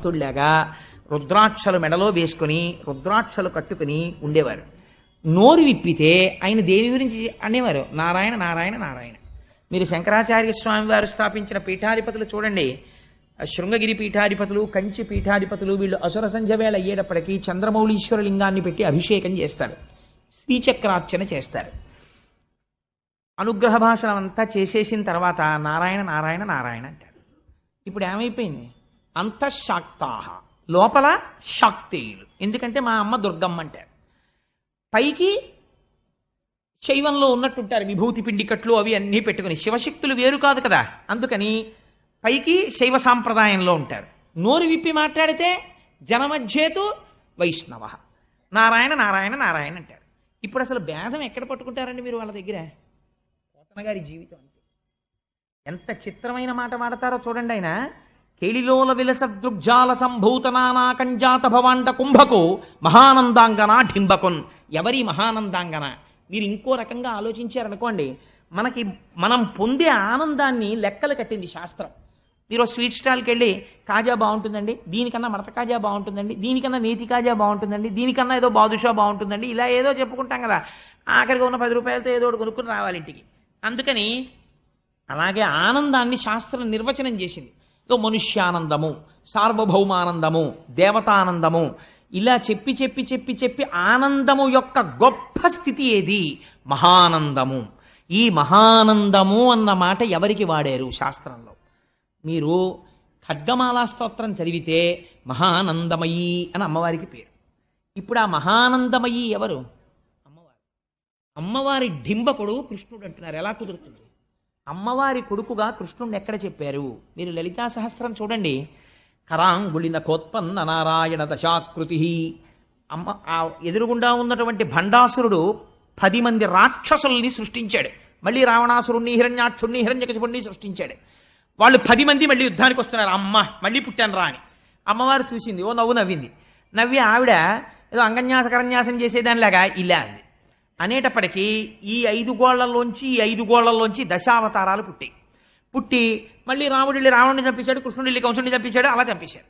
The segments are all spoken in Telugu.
భక్తుల్లాగా రుద్రాక్షలు మెడలో వేసుకుని రుద్రాక్షలు కట్టుకుని ఉండేవారు. నోరు విప్పితే ఆయన దేవి గురించి అనేవారు, నారాయణ నారాయణ నారాయణ. మీరు శంకరాచార్య స్వామి వారు స్థాపించిన పీఠాధిపతులు చూడండి, శృంగగిరి పీఠాధిపతులు, కంచి పీఠాధిపతులు, వీళ్ళు అసుర సంధ్య వేళ అయ్యేటప్పటికీ చంద్రమౌళీశ్వర లింగాన్ని పెట్టి అభిషేకం చేస్తారు, శ్రీచక్రార్చన చేస్తారు. అనుగ్రహ భాషణం అంతా చేసేసిన తర్వాత నారాయణ నారాయణ నారాయణ అంటారు. ఇప్పుడు ఏమైపోయింది? అంతఃశాక్తాహ, లోపల శాక్తేయులు. ఎందుకంటే మా అమ్మ దుర్గమ్మ అంటారు. పైకి శైవంలో ఉన్నట్టుంటారు, విభూతి పిండికట్లు అవి అన్నీ పెట్టుకుని. శివశక్తులు వేరు కాదు కదా, అందుకని పైకి శైవ సాంప్రదాయంలో ఉంటారు. నోరు విప్పి మాట్లాడితే జనమధ్యేతు వైష్ణవ, నారాయణ నారాయణ నారాయణ అంటారు. ఇప్పుడు అసలు భేదం ఎక్కడ పట్టుకుంటారండి మీరు వాళ్ళ దగ్గర? పోతన గారి జీవితం అంతే. ఎంత చిత్రమైన మాట మాడతారో చూడండి. ఆయన కేళిలోల విలసదృగ్జాల సంభూతనానా కంజాత భవాండ కుంభకు మహానందాంగన ఢింబకున్. ఎవరి మహానందాంగన? మీరు ఇంకో రకంగా ఆలోచించారనుకోండి, మనం పొందే ఆనందాన్ని లెక్కలు కట్టింది శాస్త్రం. మీరు స్వీట్ స్టాల్కి వెళ్ళి కాజా బాగుంటుందండి, దీనికన్నా మడత కాజా బాగుంటుందండి, దీనికన్నా నేతి కాజా బాగుంటుందండి, దీనికన్నా ఏదో బాదుషా బాగుంటుందండి, ఇలా ఏదో చెప్పుకుంటాం కదా. ఆఖరిగా ఉన్న 10 రూపాయలతో ఏదో ఒకటి కొనుక్కుని రావాలి ఇంటికి. అందుకని అలాగే ఆనందాన్ని శాస్త్రం నిర్వచనం చేసింది. మనుష్యానందము, సార్వభౌమానందము, దేవతానందము, ఇలా చెప్పి చెప్పి చెప్పి చెప్పి ఆనందము యొక్క గొప్ప స్థితి ఏది? మహానందము. ఈ మహానందము అన్న మాట ఎవరికి వాడారు శాస్త్రంలో? మీరు ఖడ్గమాలా స్తోత్రం చదివితే మహానందమయీ అని అమ్మవారికి పేరు. ఇప్పుడు ఆ మహానందమయీ ఎవరు? అమ్మవారు. అమ్మవారి డింబకుడు కృష్ణుడు అంటున్నారు. ఎలా కుదురుతుంది? అమ్మవారి కొడుకుగా కృష్ణుడిని ఎక్కడ చెప్పారు? మీరు లలితా సహస్రం చూడండి. కరాంగుళిన కోత్పన్న నారాయణ దశాకృతి. ఆ ఎదురుగుండా ఉన్నటువంటి భండాసురుడు 10 మంది రాక్షసుల్ని సృష్టించాడు. మళ్ళీ రావణాసురుణ్ణి, హిరణ్యాక్షుణ్ణి, హిరణ్యకశిపుణ్ణి సృష్టించాడు. వాళ్ళు 10 మంది మళ్ళీ యుద్ధానికి వస్తున్నారు. అమ్మ మళ్ళీ పుట్టాను రా అని అమ్మవారు చూసింది, ఓ నవ్వు నవ్వింది. నవ్వి ఆవిడ ఏదో అంగన్యాస కరన్యాసం చేసేదానిలాగా ఇలా అంది. అనేటప్పటికీ ఈ 5 గోళ్లలోంచి దశావతారాలు పుట్టి మళ్ళీ రాముడు వెళ్ళి రావణుడిని చంపేశాడు, కృష్ణుడు వెళ్ళి కంసుడిని చంపేశాడు, అలా చంపేశాడు.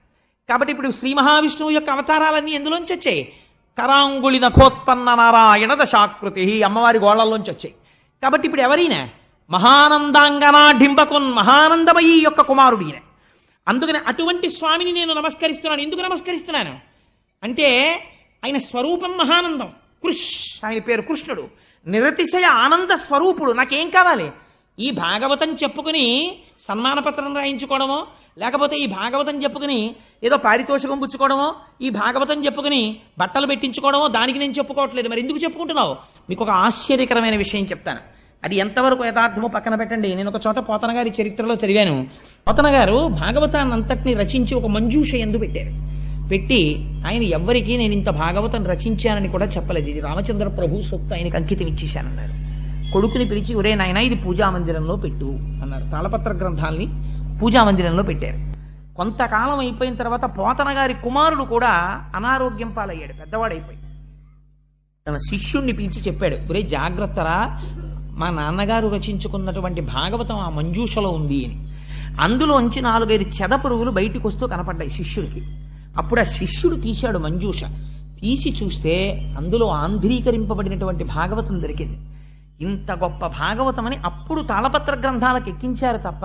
కాబట్టి ఇప్పుడు శ్రీ మహావిష్ణువు యొక్క అవతారాలన్నీ ఎందులోంచి వచ్చాయి? కరాంగుళి నఖోత్పన్న నారాయణ దశాకృతి, అమ్మవారి గోళ్లలోంచి వచ్చాయి. కాబట్టి ఇప్పుడు ఎవరైనా మహానందాంగనా డింబకున్, మహానందమయీ యొక్క కుమారుడు ఈయన. అందుకని అటువంటి స్వామిని నేను నమస్కరిస్తున్నాను. ఎందుకు నమస్కరిస్తున్నాను అంటే ఆయన స్వరూపం మహానందం. కృష్, ఆయన పేరు కృష్ణుడు, నిరతిశయ ఆనంద స్వరూపుడు. నాకేం కావాలి? ఈ భాగవతం చెప్పుకుని సన్మానపత్రం రాయించుకోవడమో, లేకపోతే ఈ భాగవతం చెప్పుకుని ఏదో పారితోషికం పుచ్చుకోవడమో, ఈ భాగవతం చెప్పుకుని బట్టలు పెట్టించుకోవడమో దానికి నేను చెప్పుకోవట్లేదు. మరి ఎందుకు చెప్పుకుంటున్నావు? మీకు ఒక ఆశ్చర్యకరమైన విషయం చెప్తాను. అది ఎంతవరకు యథార్థమో పక్కన పెట్టండి. నేను ఒక చోట పోతన గారి చరిత్రలో చదివాను. పోతన గారు భాగవతాన్ని అంతటిని రచించి ఒక మంజూష ఎందు పెట్టారు. పెట్టి ఆయన ఎవ్వరికీ నేను ఇంత భాగవతం రచించానని కూడా చెప్పలేదు. ఇది రామచంద్ర ప్రభు సొత్తు, ఆయనకి అంకితం ఇచ్చేశానన్నారు. కొడుకుని పిలిచి, ఒరే నాయన ఇది పూజామందిరంలో పెట్టు అన్నారు. తాళపత్ర గ్రంథాలని పూజామందిరంలో పెట్టారు. కొంతకాలం అయిపోయిన తర్వాత పోతన గారి కుమారుడు కూడా అనారోగ్యం పాలయ్యాడు, పెద్దవాడైపోయి. తన శిష్యుణ్ణి పిలిచి చెప్పాడు, ఒరే జాగ్రత్తరా, మా నాన్నగారు రచించుకున్నటువంటి భాగవతం ఆ మంజూషలో ఉంది అని. అందులోంచి 4-5 చెదపురుగులు బయటికి వస్తూ కనపడ్డాయి శిష్యుడికి. అప్పుడు ఆ శిష్యుడు తీశాడు మంజూష. తీసి చూస్తే అందులో ఆంధ్రీకరింపబడినటువంటి భాగవతం దొరికింది. ఇంత గొప్ప భాగవతం అని అప్పుడు తాళపత్ర గ్రంథాలకు ఎక్కించారు తప్ప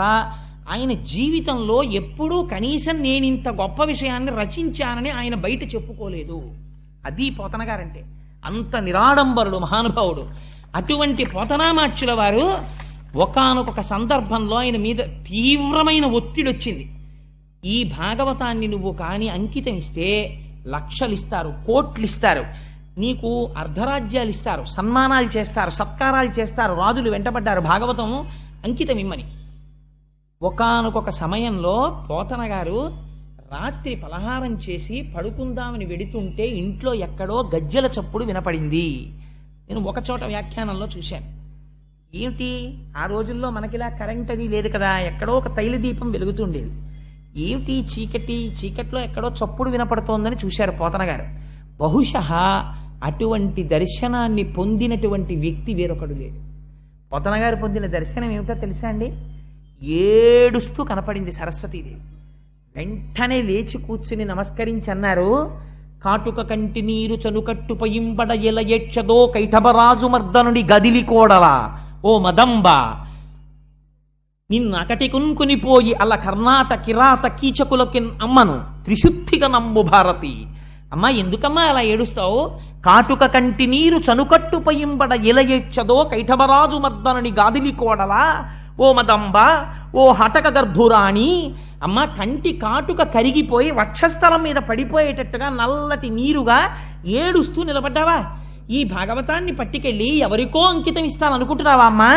ఆయన జీవితంలో ఎప్పుడూ కనీసం నేను ఇంత గొప్ప విషయాన్ని రచించానని ఆయన బయట చెప్పుకోలేదు. అది పోతన గారంటే. అంత నిరాడంబరుడు మహానుభావుడు. అటువంటి పోతనామాచ్యుల వారు ఒకానొక సందర్భంలో ఆయన మీద తీవ్రమైన ఒత్తిడి వచ్చింది. ఈ భాగవతాన్ని నువ్వు కానీ అంకితం ఇస్తే లక్షలు ఇస్తారు, కోట్లు ఇస్తారు, నీకు అర్ధరాజ్యాలు ఇస్తారు, సన్మానాలు చేస్తారు, సత్కారాలు చేస్తారు, రాజులు వెంటబడ్డారు భాగవతం అంకితం ఇమ్మని. ఒకానొక సమయంలో పోతన గారు రాత్రి పలహారం చేసి పడుకుందామని వెడుతుంటే ఇంట్లో ఎక్కడో గజ్జెల చప్పుడు వినపడింది. నేను ఒక చోట వ్యాఖ్యానంలో చూశాను. ఏమిటి, ఆ రోజుల్లో మనకిలా కరెంట్ అది లేదు కదా, ఎక్కడో ఒక తైల దీపం వెలుగుతుండేది. ఏమిటి చీకట్లో ఎక్కడో చప్పుడు వినపడుతోందని చూశారు పోతన గారు. బహుశः అటువంటి దర్శనాన్ని పొందినటువంటి వ్యక్తి వేరొకడు లేడు. పోతన గారు పొందిన దర్శనం ఏమిటో తెలుసా అండి? ఏడుస్తూ కనపడింది సరస్వతీదేవి. వెంటనే లేచి కూర్చుని నమస్కరించి అన్నారు, కాటుక కంటి నీరు చనుకట్టు పయింబడ ఎల ఏక్షదో కైఠబరాజు మర్దనుడి గదిలి కోడలా ఓ మదంబ, నిన్నకటి కున్కునిపోయి అల కర్ణాట కిరాత కీచకులకి అమ్మను త్రిశుద్ధిగా నమ్ము భారతి. అమ్మా ఎందుకమ్మా అలా ఏడుస్తావు? కాటుక కంటి నీరు చనుకట్టు పయింబడ ఎల ఏక్షదో కైఠబరాజు మర్దనుడి గాదిలి కోడలా ఓ మదంబ, ఓ హటక గర్భురాణి. అమ్మ కంటి కాటుక కరిగిపోయి వక్షస్థలం మీద పడిపోయేటట్టుగా నల్లటి నీరుగా ఏడుస్తూ నిలబడ్డావా? ఈ భాగవతాన్ని పట్టుకెళ్ళి ఎవరికో అంకితం ఇస్తాననుకుంటున్నావా అమ్మా?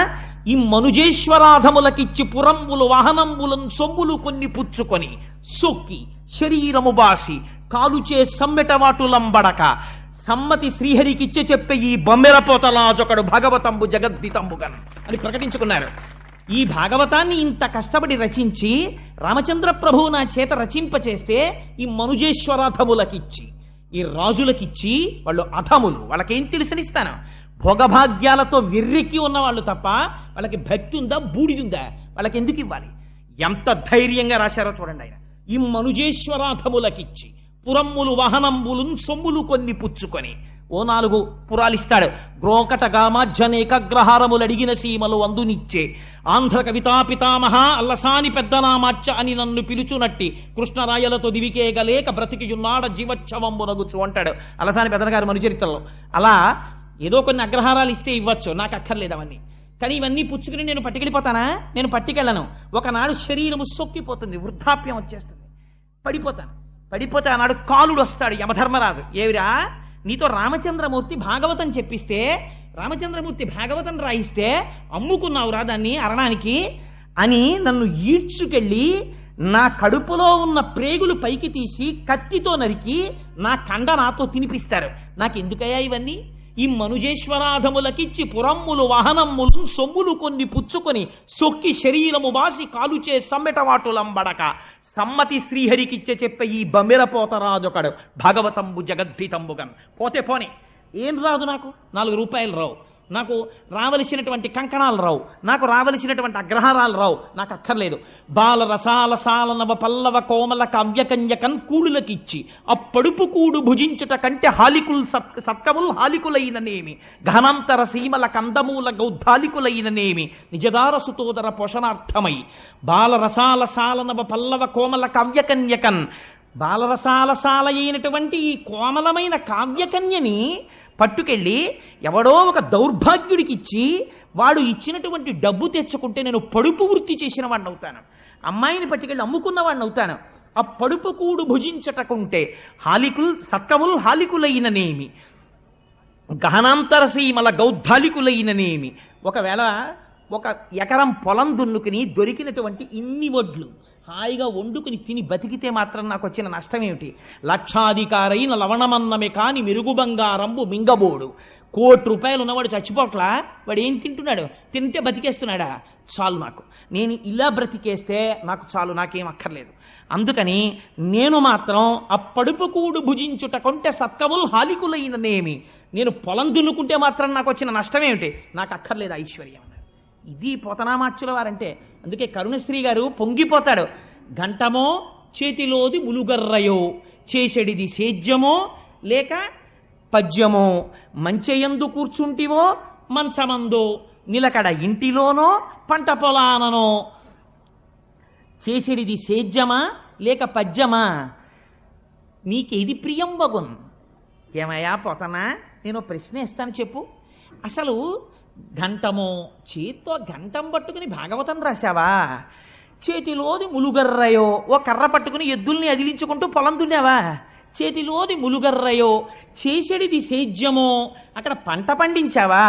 ఈ మనుజేశ్వరాధములకిచ్చి పురంబులు వాహనంబులను సొమ్ములు కొన్ని పుచ్చుకొని సొక్కి శరీరము బాసి కాలుచే సమ్మెటవాటులంబడక సమ్మతి శ్రీహరికిచ్చే చెప్పే ఈ బొమ్మెరపోతలాజొకడు భాగవతంబు జగద్దితంబుగన్ అని ప్రకటించుకున్నారు. ఈ భాగవతాన్ని ఇంత కష్టపడి రచించి రామచంద్ర ప్రభువు నా చేత రచింపచేస్తే ఈ మనుజేశ్వరాధములకిచ్చి ఈ రాజులకిచ్చి వాళ్ళు అధములు, వాళ్ళకేం తెలుసనిస్తాను? భోగభాగ్యాలతో విర్రికి ఉన్నవాళ్ళు తప్ప వాళ్ళకి భక్తి ఉందా, బూడిదుందా? వాళ్ళకి ఎందుకు ఇవ్వాలి? ఎంత ధైర్యంగా రాశారో చూడండి ఆయన. ఈ మనుజేశ్వరాధములకిచ్చి పురమ్ములు వాహనంబులు సొమ్ములు కొన్ని పుచ్చుకొని ఓ 4 పురాలిస్తాడు. గ్రోకట గామాజ్జనేకగ్రహారములు అడిగిన సీమలు అందునిచ్చే ఆంధ్ర కవితా పితామహ అల్లసాని పెద్దనామాచ్చ అని నన్ను పిలుచునట్టి కృష్ణరాయలతో దివికేగలేక బ్రతికియున్నాడ జీవచ్ఛవంబునగుచు అంటాడు అల్లసాని పెద్దనగారు మనుచరిత్రలో. అలా ఏదో కొన్ని అగ్రహారాలు ఇస్తే ఇవ్వచ్చు, నాకు అక్కర్లేదు అవన్నీ. కానీ ఇవన్నీ పుచ్చుకుని నేను పట్టుకెళ్ళిపోతానా? నేను పట్టుకెళ్ళను. ఒకనాడు శరీరము సొక్కిపోతుంది, వృద్ధాప్యం వచ్చేస్తుంది, పడిపోతే ఆనాడు కాలుడు వస్తాడు యమధర్మరాజు. ఏవిరా నీతో రామచంద్రమూర్తి భాగవతం చెప్పిస్తే, రామచంద్రమూర్తి భాగవతం రాయిస్తే అమ్ముకున్నావురా దాన్ని అరణానికి అని నన్ను ఈడ్చుకెళ్ళి నా కడుపులో ఉన్న ప్రేగులు పైకి తీసి కత్తితో నరికి నా కండ నాతో తినిపిస్తారు. నాకెందుకయ్యా ఇవన్నీ? ఈ మనుజేశ్వరాధములకిచ్చి పురమ్ములు వాహనమ్ములు సొమ్ములు కొన్ని పుచ్చుకొని సొక్కి శరీరము బాసి కాలుచే సమ్మెటవాటులంబడక సమ్మతి శ్రీహరికిచ్చే చెప్పే ఈ బమ్మెరపోతరాజొకడు భాగవతంబు జగద్ధితంబుగన్. పోతే పోని, ఏం రాదు నాకు? 4 రూపాయలు రావు, నాకు రావలసినటువంటి కంకణాలు రావు, నాకు రావలసినటువంటి అగ్రహారాలు రావు, నాకు అక్కర్లేదు. బాల రసాల సాల నవ పల్లవ కోమల కావ్యకన్యకన్ కూడులకిచ్చి అప్పడుపు కూడు భుజించుట కంటే హాలికుల్ సత్కముల్ హాలికులైననేమి ఘనాంతర సీమల కందమూల గౌద్ధాలికులైననేమి నిజదార సుతోదర పోషణార్థమై బాలరసాల సాల నవ పల్లవ కోమల కావ్యకన్యకన్. బాలరసాల సాల అయినటువంటి ఈ కోమలమైన కావ్యకన్యని పట్టుకెళ్ళి ఎవడో ఒక దౌర్భాగ్యుడికి ఇచ్చి వాడు ఇచ్చినటువంటి డబ్బు తెచ్చుకుంటే నేను పడుపు వృత్తి చేసిన వాడిని అవుతాను, అమ్మాయిని పట్టుకెళ్ళి అమ్ముకున్న వాడిని అవుతాను. ఆ పడుపు కూడు భుజించటకుంటే హాలికుల్ సత్కముల్ హాలికులైననేమి గహనాంతర సీమల గౌద్ధాలికులైననేమి. ఒకవేళ 1 ఎకరం పొలం దున్నుకుని దొరికినటువంటి ఇన్ని వడ్లు హాయిగా వండుకుని తిని బతికితే మాత్రం నాకు వచ్చిన నష్టం ఏమిటి? లక్షాధికారైన లవణమన్నమే కాని మెరుగు బంగారంబు మింగబోడు. 1 కోటి రూపాయలు ఉన్నవాడు చచ్చిపోట్లా, వాడు ఏం తింటున్నాడు? తింటే బతికేస్తున్నాడా? చాలు, నాకు నేను ఇలా బ్రతికేస్తే నాకు చాలు, నాకేం అక్కర్లేదు. అందుకని నేను మాత్రం ఆ పడుపు కూడు భుజించుట కొంటే సత్కములు హాలికులైననేమి. నేను పొలం దున్నుకుంటే మాత్రం నాకు వచ్చిన నష్టం ఏమిటి? నాకు అక్కర్లేదు ఐశ్వర్యం. ఇది పోతనామాచ్యుల వారంటే. అందుకే కరుణశ్రీ గారు పొంగిపోతాడు. గంటమో చేతిలోది ములుగర్రయో చేసెడిది సేద్యమో లేక పద్యమో మంచెయందు కూర్చుంటివో మంచమందో నిలకడ ఇంటిలోనో పంట పొలాననో చేసెడిది సేద్యమా లేక పద్యమా నీకేది ప్రియం బగున్. ఏమయ్యా పోతనా, నేను ప్రశ్న ఇస్తాను చెప్పు. అసలు గంటమో చేత్తో గంటం పట్టుకుని భాగవతం రాశావా? చేతిలోది ములుగర్రయో ఓ కర్ర పట్టుకుని ఎద్దుల్ని అదిలించుకుంటూ పొలం దున్నావా? చేతిలోది ములుగర్రయో చేసెడిది సేద్యమో అక్కడ పంట పండించావా?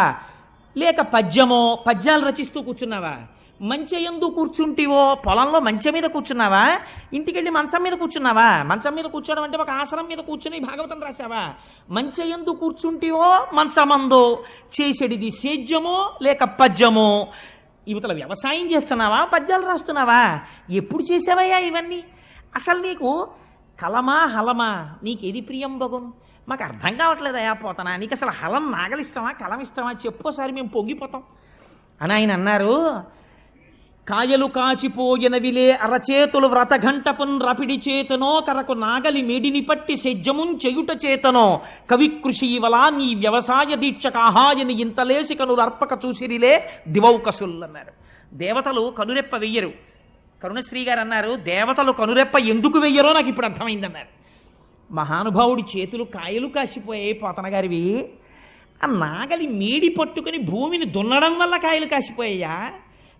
లేక పద్యమో పద్యాలు రచిస్తూ కూర్చున్నావా? మంచెయందు కూర్చుంటివో పొలంలో మంచం మీద కూర్చున్నావా? ఇంటికెళ్ళి మంచం మీద కూర్చున్నావా? మంచం మీద కూర్చోవడం అంటే ఒక ఆసనం మీద కూర్చుని భాగవతం రాశావా? మంచెయందు కూర్చుంటివో మంచమందో చేసేడిది సేద్యమో లేక పద్యమో. యువతల వ్యవసాయం చేస్తున్నావా, పద్యాలు రాస్తున్నావా? ఎప్పుడు చేసావయ్యా ఇవన్నీ? అసలు నీకు కలమా హలమా నీకేది ప్రియం బగున్? మాకు అర్థం కావట్లేదయా పోతనా, నీకు అసలు హలం నాగలిష్టమా కలం ఇష్టమా చెప్పోసారి మేము పొంగిపోతాం అని ఆయన అన్నారు. కాయలు కాచిపోయినవిలే అరచేతులు వ్రతఘంటపున్ రపిడి చేతనో కరకు నాగలి మేడిని పట్టి సెజ్జమున్ చెయుట చేతనో కవికృషీవలా నీ వ్యవసాయ దీక్షకాహాయని ఇంతలేసి కనులు అర్పక చూసిరిలే దివౌకసుల్లన్నారు. దేవతలు కనురెప్ప వెయ్యరు. కరుణశ్రీ గారు అన్నారు, దేవతలు కనురెప్ప ఎందుకు వెయ్యరో నాకు ఇప్పుడు అర్థమైందన్నారు. మహానుభావుడి చేతులు కాయలు కాసిపోయాయి పోతన గారివి. ఆ నాగలి మేడి పట్టుకుని భూమిని దున్నడం వల్ల కాయలు కాసిపోయాయా,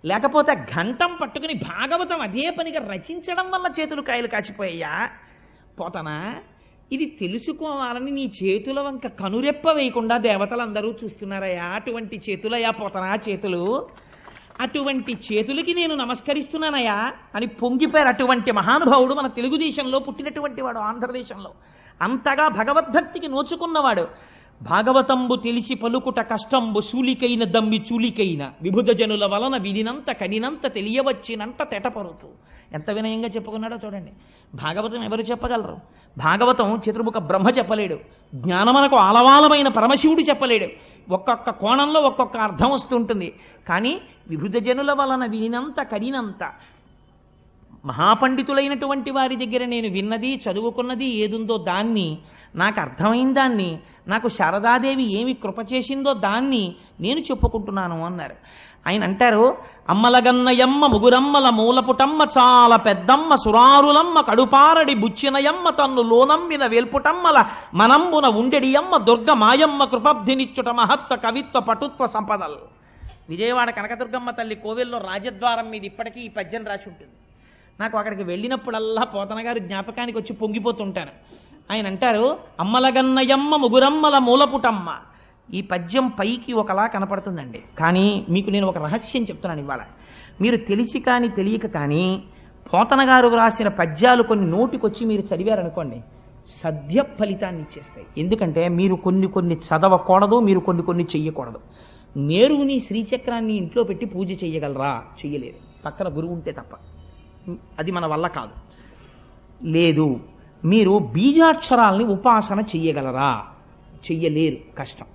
లేకపోతే ఘంటం పట్టుకుని భాగవతం అదే పనిగా రచించడం వల్ల చేతులు కాయలు కాచిపోయాయా? పోతనా, ఇది తెలుసుకోవాలని నీ చేతుల వంక కనురెప్ప వేయకుండా దేవతలందరూ చూస్తున్నారయ్యా. అటువంటి చేతులయ్యా పోతనా చేతులు. అటువంటి చేతులకి నేను నమస్కరిస్తున్నానయ్యా అని పొంగిపోయారు. అటువంటి మహానుభావుడు మన తెలుగుదేశంలో పుట్టినటువంటి వాడు, ఆంధ్రదేశంలో అంతగా భగవద్భక్తికి నోచుకున్నవాడు. భాగవతంబు తెలిసి పలుకుట కష్టంబు సూలికైన దమ్మి చూలికైన విభుధ జనుల వలన వినినంత కనినంత తెలియవచ్చినంత తెటపరుతూ. ఎంత వినయంగా చెప్పుకున్నాడో చూడండి. భాగవతం ఎవరు చెప్పగలరు? భాగవతం చతుర్ముఖ బ్రహ్మ చెప్పలేడు. జ్ఞానమనకు ఆలవాలమైన పరమశివుడు చెప్పలేడు. ఒక్కొక్క కోణంలో ఒక్కొక్క అర్థం వస్తుంటుంది. కానీ విభుధ జనుల వలన వినినంత కనినంత, మహాపండితులైనటువంటి వారి దగ్గర నేను విన్నది చదువుకున్నది ఏదుందో దాన్ని, నాకు అర్థమైన దాన్ని, నాకు శారదాదేవి ఏమి కృప చేసిందో దాన్ని నేను చెప్పుకుంటున్నాను అన్నారు. ఆయన అంటారు, అమ్మలగన్నయమ్మ ముగురమ్మల మూలపుటమ్మ చాలా పెద్దమ్మ సురారులమ్మ కడుపారడి బుచ్చినయమ్మ తన్ను లోనమ్మిన వేల్పుటమ్మల మనంబున ఉండెడియమ్మ దుర్గ మాయమ్మ కృపబ్ధినిచ్చుట మహత్వ కవిత్వ పటుత్వ సంపదలు. విజయవాడ కనకదుర్గమ్మ తల్లి కోవెల్లో రాజద్వారం మీద ఇప్పటికీ ఈ పద్యం రాసి ఉంటుంది. నాకు అక్కడికి వెళ్ళినప్పుడల్లా పోతన గారు జ్ఞాపకానికి వచ్చి పొంగిపోతుంటాను. ఆయన అంటారు, అమ్మలగన్నయమ్మ ముగురమ్మల మూలపుటమ్మ. ఈ పద్యం పైకి ఒకలా కనపడుతుందండి, కానీ మీకు నేను ఒక రహస్యం చెప్తున్నాను ఇవాళ. మీరు తెలిసి కానీ తెలియక కానీ పోతన గారు రాసిన పద్యాలు కొన్ని నోటికొచ్చి మీరు చదివారనుకోండి, సద్య ఫలితాన్ని ఇచ్చేస్తాయి. ఎందుకంటే మీరు కొన్ని చదవకూడదు, మీరు కొన్ని చెయ్యకూడదు. నేరుని శ్రీచక్రాన్ని ఇంట్లో పెట్టి పూజ చెయ్యగలరా? చెయ్యలేరు, పక్కన గురువు ఉంటే తప్ప. అది మన వల్ల కాదు. లేదు, మీరు బీజాక్షరాల్ని ఉపాసన చెయ్యగలరా? చెయ్యలేరు, కష్టం.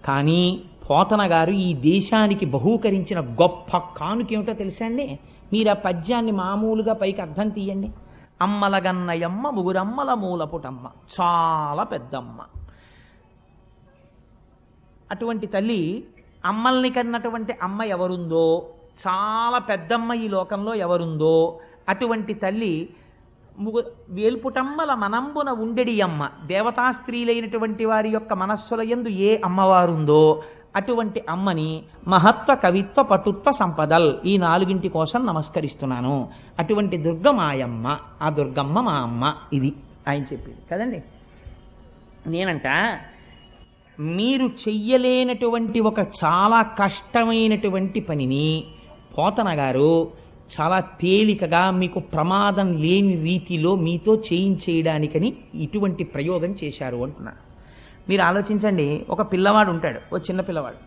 కానీ పోతన గారు ఈ దేశానికి బహూకరించిన గొప్ప కానుకేమిటో తెలుసా అండి? మీరు ఆ పద్యాన్ని మామూలుగా పైకి అర్థం తీయండి. అమ్మలగన్నయమ్మ ముగురమ్మల మూలపుటమ్మ చాలా పెద్దమ్మ. అటువంటి తల్లి, అమ్మల్ని కన్నటువంటి అమ్మ ఎవరుందో, చాలా పెద్దమ్మ ఈ లోకంలో ఎవరుందో అటువంటి తల్లి వేల్పుటమ్మల మనంబున ఉండెడి అమ్మ. దేవతా స్త్రీలైనటువంటి వారి యొక్క మనస్సుల యందు ఏ అమ్మవారుందో అటువంటి అమ్మని మహత్వ కవిత్వ పటుత్వ సంపదల్, ఈ 4 కోసం నమస్కరిస్తున్నాను. అటువంటి దుర్గ మాయమ్మ, ఆ దుర్గమ్మ మా అమ్మ. ఇది ఆయన చెప్పింది కదండి. నేనంట, మీరు చెయ్యలేనటువంటి ఒక చాలా కష్టమైనటువంటి పనిని పోతన గారు చాలా తేలికగా మీకు ప్రమాదం లేని రీతిలో మీతో చేయించేయడానికని ఇటువంటి ప్రయోగం చేశారు అంటున్నారు. మీరు ఆలోచించండి, ఒక పిల్లవాడు ఉంటాడు, ఓ చిన్న పిల్లవాడు,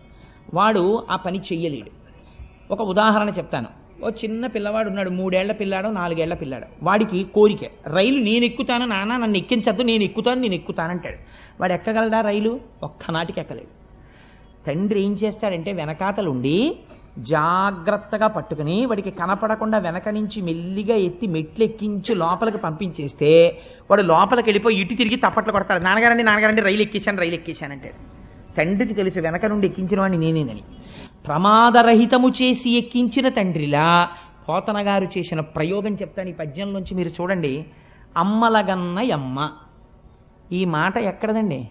వాడు ఆ పని చెయ్యలేడు. ఒక ఉదాహరణ చెప్తాను. ఓ చిన్న పిల్లవాడు ఉన్నాడు, 3 ఏళ్ల పిల్లాడు 4 ఏళ్ల పిల్లాడు. వాడికి కోరిక, రైలు నేను ఎక్కుతాను నాన్న, నన్ను ఎక్కించద్దు, నేను ఎక్కుతానంటాడు. వాడు ఎక్కగలడా రైలు? ఒక్కనాటికి ఎక్కలేడు. తండ్రి ఏం చేస్తాడంటే వెనకాతలుండి జాగ్రత్తగా పట్టుకుని వాడికి కనపడకుండా వెనక నుంచి మెల్లిగా ఎత్తి మెట్లు ఎక్కించి లోపలికి పంపించేస్తే వాడు లోపలికి వెళ్ళిపోయి ఇటు తిరిగి తప్పట్లు కొడతాడు. నాన్నగారండి రైలు ఎక్కేశానంటాడు. తండ్రికి తెలుసు వెనక నుండి ఎక్కించిన వాడిని నేనేనని. ప్రమాదరహితము చేసి ఎక్కించిన తండ్రిలా పోతన గారు చేసిన ప్రయోగం చెప్తాను ఈ పద్యంలోంచి. మీరు చూడండి, అమ్మలగన్నయమ్మ. ఈ మాట ఎక్కడదండి?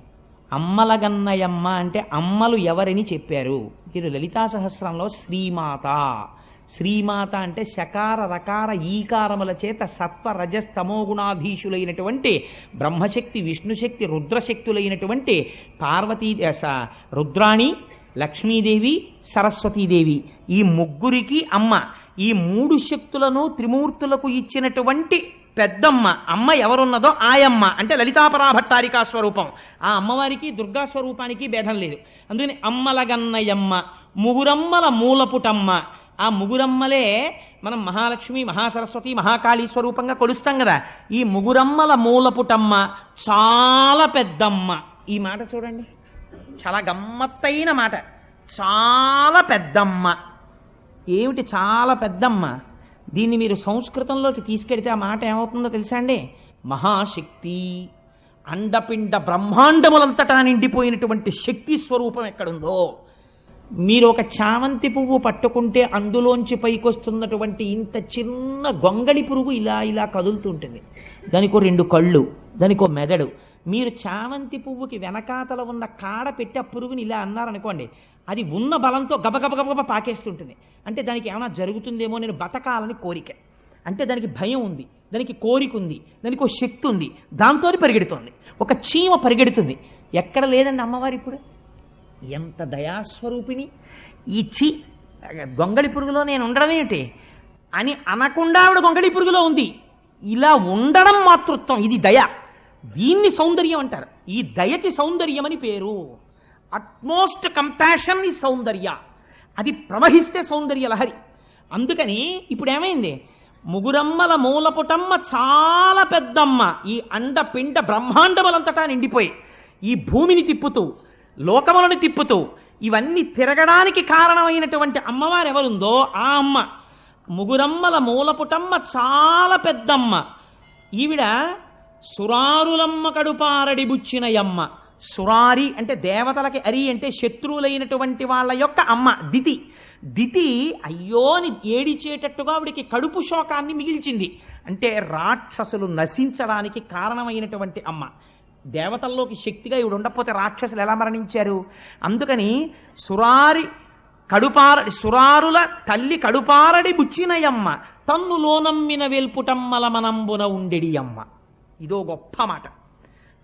అమ్మలగన్నయమ్మ అంటే అమ్మలు ఎవరని చెప్పారు. మీరు లలితా సహస్రంలో శ్రీమాత అంటే శకార రకార ఈకారముల చేత సత్వ రజస్తమో గుణాధీశులైనటువంటి బ్రహ్మశక్తి, విష్ణుశక్తి, రుద్రశక్తులైనటువంటి పార్వతీ, రుద్రాణి, లక్ష్మీదేవి, సరస్వతీదేవి, ఈ ముగ్గురికి అమ్మ. ఈ 3 శక్తులను త్రిమూర్తులకు ఇచ్చినటువంటి పెద్దమ్మ అమ్మ ఎవరున్నదో ఆయమ్మ అంటే లలితాపరాభట్టారికా స్వరూపం. ఆ అమ్మవారికి దుర్గా స్వరూపానికి భేదం లేదు. అందుకని అమ్మలగన్నయమ్మ, ముగురమ్మల మూలపుటమ్మ. ఆ ముగురమ్మలే మనం మహాలక్ష్మి, మహాసరస్వతి, మహాకాళీ స్వరూపంగా కొలుస్తాం కదా. ఈ ముగురమ్మల మూలపుటమ్మ చాలా పెద్దమ్మ. ఈ మాట చూడండి, చాలా గమ్మత్తైన మాట. చాలా పెద్దమ్మ. ఏమిటి చాలా పెద్దమ్మ. దీన్ని మీరు సంస్కృతంలోకి తీసుకెడితే ఆ మాట ఏమవుతుందో తెలుసా అండి? మహాశక్తి. అండపిండ బ్రహ్మాండములంతటా నిండిపోయినటువంటి శక్తి స్వరూపం ఎక్కడుందో, మీరు ఒక చామంతి పువ్వు పట్టుకుంటే అందులోంచి పైకొస్తున్నటువంటి ఇంత చిన్న గొంగళి పురుగు ఇలా ఇలా కదులుతుంటుంది. దానికో 2 కళ్ళు, దానికో మెదడు. మీరు చామంతి పువ్వుకి వెనకాతల ఉన్న కాడ పెట్టి ఆ పురుగుని ఇలా అన్నారనుకోండి, అది ఉన్న బలంతో గబగబగబ పాకేస్తుంటుంది. అంటే దానికి ఏమైనా జరుగుతుందేమో, నేను బతకాలని కోరిక. అంటే దానికి భయం ఉంది, దానికి కోరిక ఉంది, దానికి ఒక శక్తి ఉంది, దాంతో పరిగెడుతుంది. ఒక చీమ పరిగెడుతుంది. ఎక్కడ లేదండి అమ్మవారు ఇప్పుడు? ఎంత దయాస్వరూపిణి! ఈ గొంగళి పురుగులో నేను ఉండడం ఏమిటి అని అనకుండా ఆవిడ గొంగళి పురుగులో ఉంది. ఇలా ఉండడం మాతృత్వం, ఇది దయ. దీన్ని సౌందర్యం అంటారు. ఈ దయకి సౌందర్యం అని పేరు. అట్మోస్ట్ కంపాషన్ ఈ సౌందర్య. అది ప్రవహిస్తే సౌందర్య లహరి. అందుకని ఇప్పుడు ఏమైంది? ముగురమ్మల మూలపుటమ్మ చాలా పెద్దమ్మ. ఈ అండపిండ బ్రహ్మాండములంతటా నిండిపోయి ఈ భూమిని తిప్పుతూ, లోకములను తిప్పుతూ, ఇవన్నీ తిరగడానికి కారణమైనటువంటి అమ్మవారు ఎవరుందో ఆ అమ్మ ముగురమ్మల మూలపుటమ్మ చాలా పెద్దమ్మ. ఈవిడ సురారులమ్మ కడుపారడి బుచ్చినయమ్మ. సురారి అంటే దేవతలకి, అరి అంటే శత్రువులైనటువంటి వాళ్ళ యొక్క అమ్మ. దితి. దితి అయ్యోని ఏడిచేటట్టుగా ఆవిడికి కడుపు శోకాన్ని మిగిల్చింది. అంటే రాక్షసులు నశించడానికి కారణమైనటువంటి అమ్మ. దేవతల్లోకి శక్తిగా ఇవిడు ఉండకపోతే రాక్షసులు ఎలా మరణించారు? అందుకని సురారుల తల్లి కడుపారడి బుచ్చినయమ్మ, తన్ను లోనమ్మిన వేల్పుటమ్మల మనంబున ఉండెడి అమ్మ. ఇదో గొప్ప మాట.